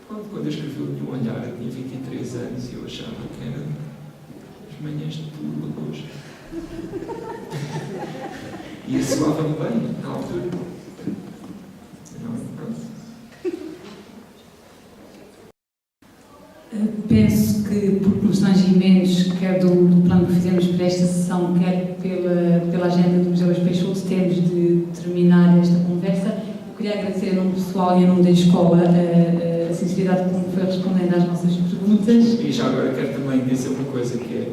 pronto, quando eu escrevi o Nenhum Olhar, eu tinha 23 anos e eu achava que era as manhãs de puro agosto. E isso soava-me bem, na altura. Penso que por constrangimentos, quer do plano que fizemos para esta sessão, quer pela agenda do Museu Peixoto, temos de terminar esta conversa. Eu queria agradecer em nome pessoal e em nome da escola a sinceridade como foi respondendo às nossas perguntas. E já agora quero também dizer uma coisa, que é,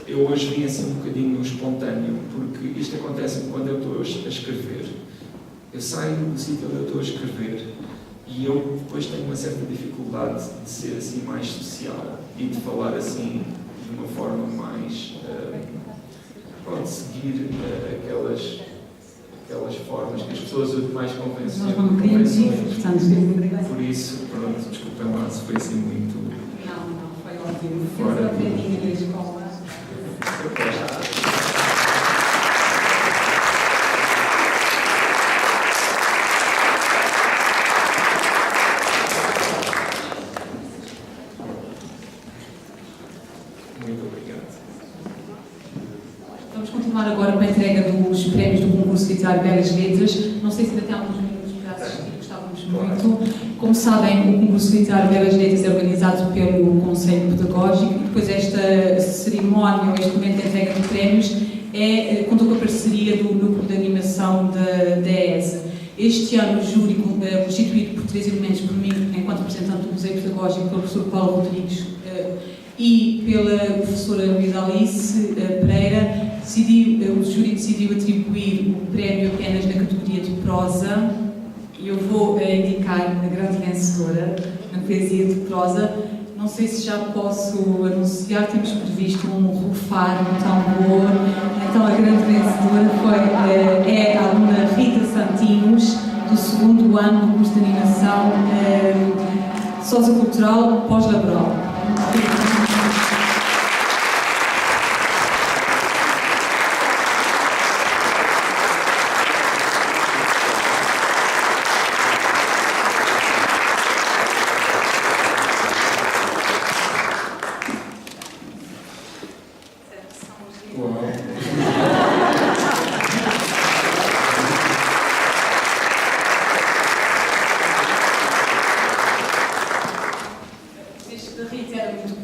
eu hoje vim assim um bocadinho espontâneo, porque isto acontece quando eu estou a escrever. Eu saio do sítio onde eu estou a escrever e eu depois tenho uma certa dificuldade de ser assim mais social e de falar assim de uma forma mais pode seguir aquelas formas que as pessoas usam mais convenções. Por isso, pronto, desculpem lá se foi assim muito. Não, foi ótimo. Fora da escola. Muito obrigado. Vamos continuar agora com a entrega dos prémios do concurso literário Belas Letras. Não sei se ainda tem alguns minutos para assistir, gostávamos muito. Como sabem, o concurso literário Belas Letras é organizado pelo Conselho Pedagógico e depois esta cerimónia, ou este momento de entrega de prémios, contou com a parceria do Núcleo de Animação da ESA. Este ano o júri, constituído por 3 elementos, por mim, enquanto representante do Museu Pedagógico, pelo professor Paulo Rodrigues e pela professora Luísa Alice Pereira, o júri decidiu atribuir o prémio apenas na categoria de prosa. Eu vou indicar a grande vencedora na poesia de prosa. Não sei se já posso anunciar, temos previsto um rufar, um tambor. Então a grande vencedora é a aluna Rita Santinos, do 2º ano do curso de animação sociocultural pós-laboral.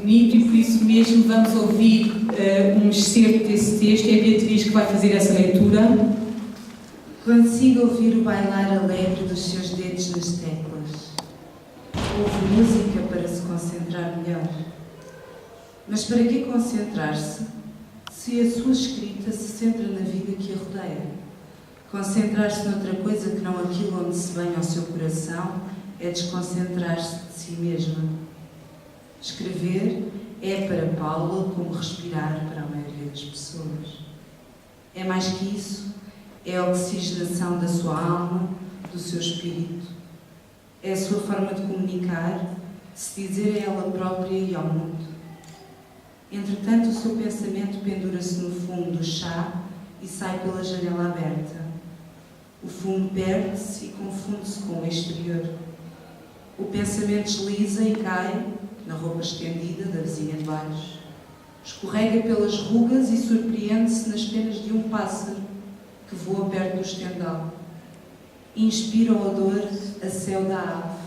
E por isso mesmo vamos ouvir um excerto desse texto. É a Beatriz que vai fazer essa leitura. Consigo ouvir o bailar alegre dos seus dedos nas teclas. Ouve música para se concentrar melhor. Mas para que concentrar-se se a sua escrita se centra na vida que a rodeia? Concentrar-se noutra coisa que não aquilo onde se banha ao seu coração é desconcentrar-se de si mesma. Escrever é para Paula como respirar para a maioria das pessoas. É mais que isso, é a oxigenação da sua alma, do seu espírito. É a sua forma de comunicar, de se dizer a ela própria e ao mundo. Entretanto, o seu pensamento pendura-se no fumo do chá e sai pela janela aberta. O fumo perde-se e confunde-se com o exterior. O pensamento desliza e cai na roupa estendida da vizinha de baixo. Escorrega pelas rugas e surpreende-se nas penas de um pássaro que voa perto do estendal. Inspira o odor a céu da ave.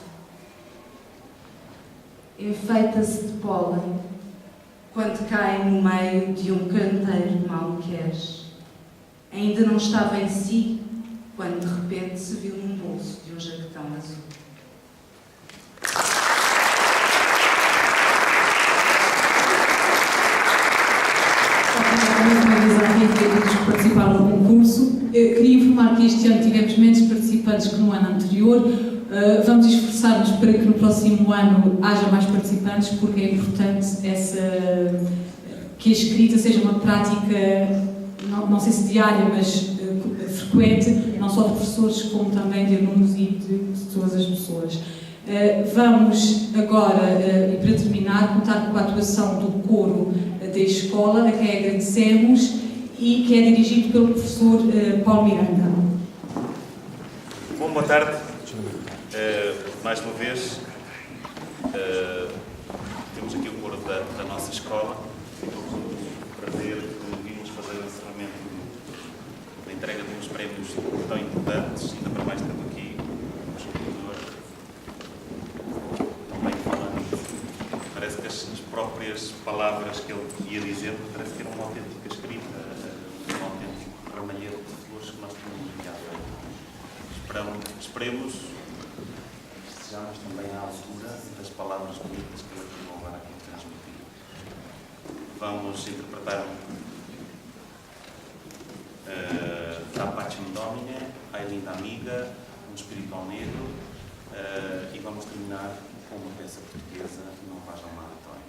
Enfeita-se de pólen quando cai no meio de um canteiro de malqueres. Ainda não estava em si quando de repente se viu num bolso de um jaquetão azul. Que participaram no concurso. Queria informar que este ano tivemos menos participantes que no ano anterior. Vamos esforçar-nos para que no próximo ano haja mais participantes, porque é importante que a escrita seja uma prática, não sei se diária, mas frequente, não só de professores, como também de alunos e de todas as pessoas. Vamos agora, e para terminar, contar com a atuação do coro da escola, a quem agradecemos, e que é dirigido pelo professor Paulo Miranda. Bom, boa tarde. Mais uma vez, temos aqui o coro da nossa escola. Estou com o prazer de virmos fazer o encerramento da entrega de uns prémios tão importantes, ainda para mais tendo aqui o escritor também falando. Parece que as próprias palavras que ele ia dizer, parece que era uma autêntica escrita, um autêntico ramalhete de flores que nós temos enviado. Esperemos que estejamos também à altura das palavras bonitas que ele vão agora aqui transmitir. Vamos interpretar Da Pacem Domine, Ai Linda Amiga, um espiritual negro, e vamos terminar com uma peça portuguesa, Não Vais ao Mar, António.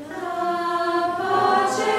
La pace,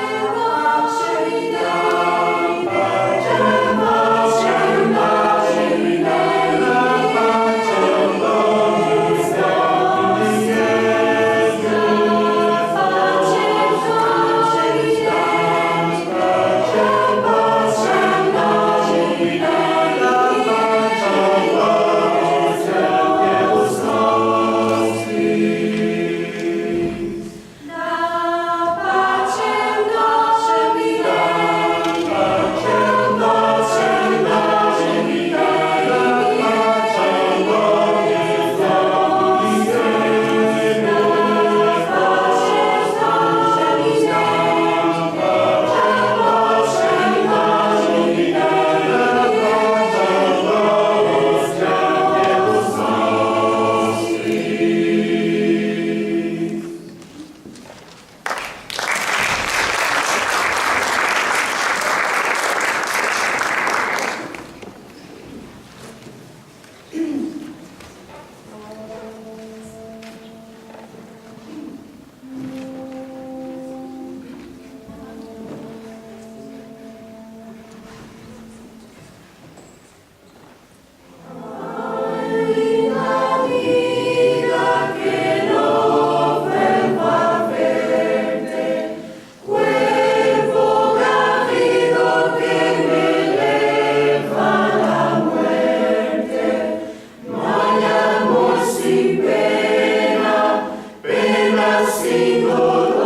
Cuerpo,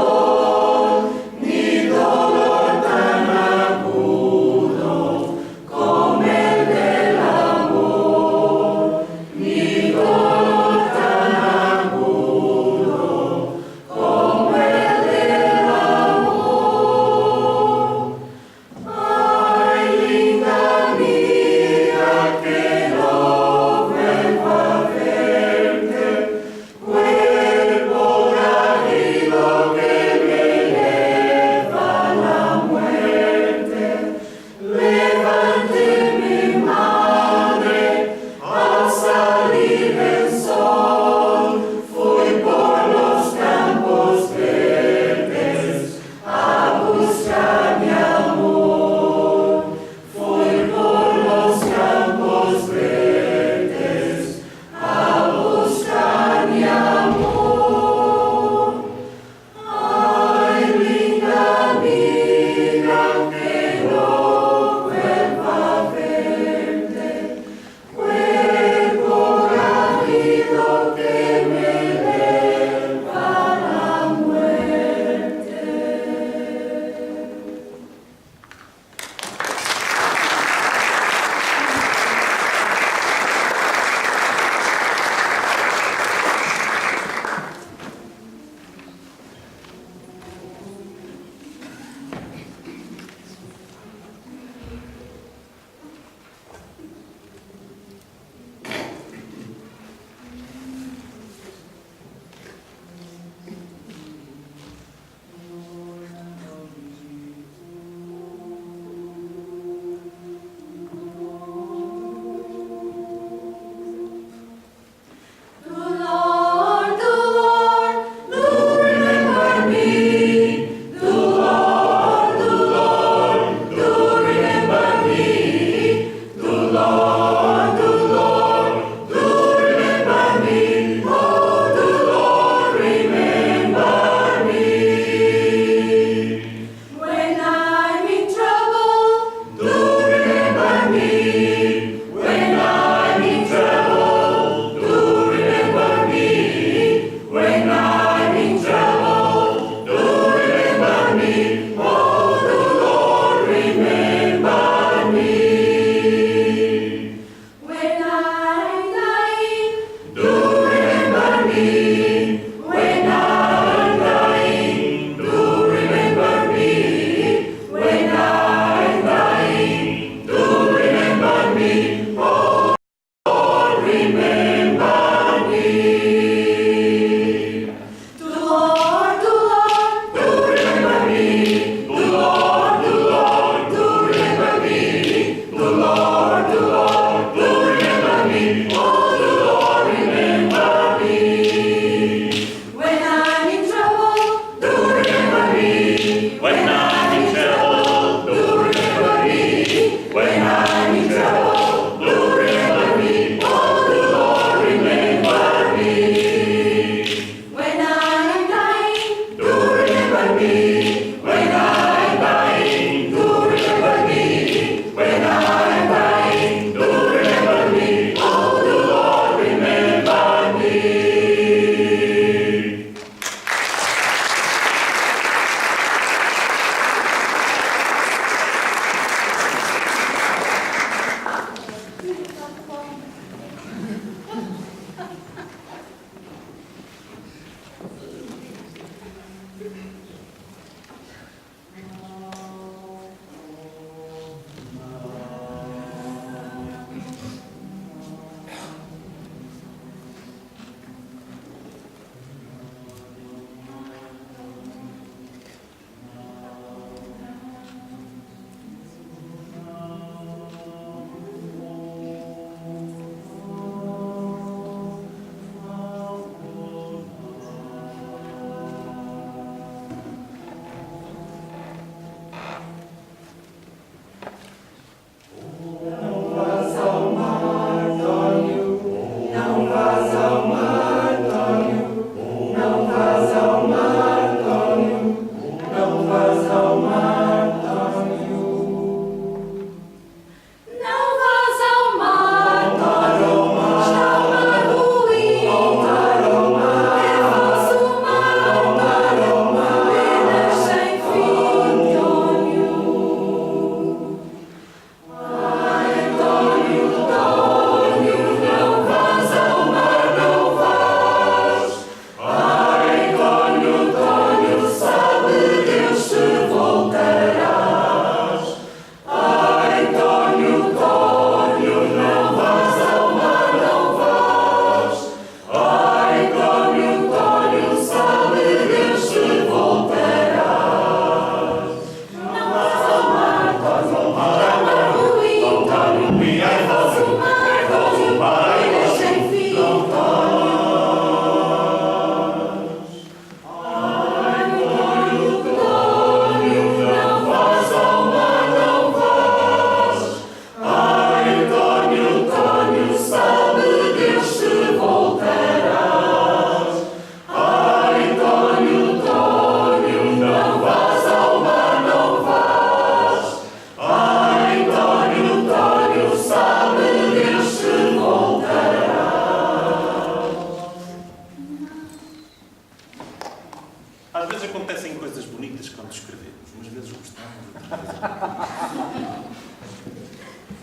Às vezes acontecem coisas bonitas quando escrevemos. Umas vezes gostamos, outras vezes não.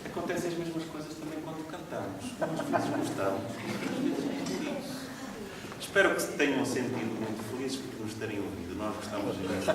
Acontecem as mesmas coisas também quando cantamos. Umas vezes gostamos, outras vezes não. Espero que se tenham sentido muito felizes por nos terem ouvido. Nós gostamos imenso.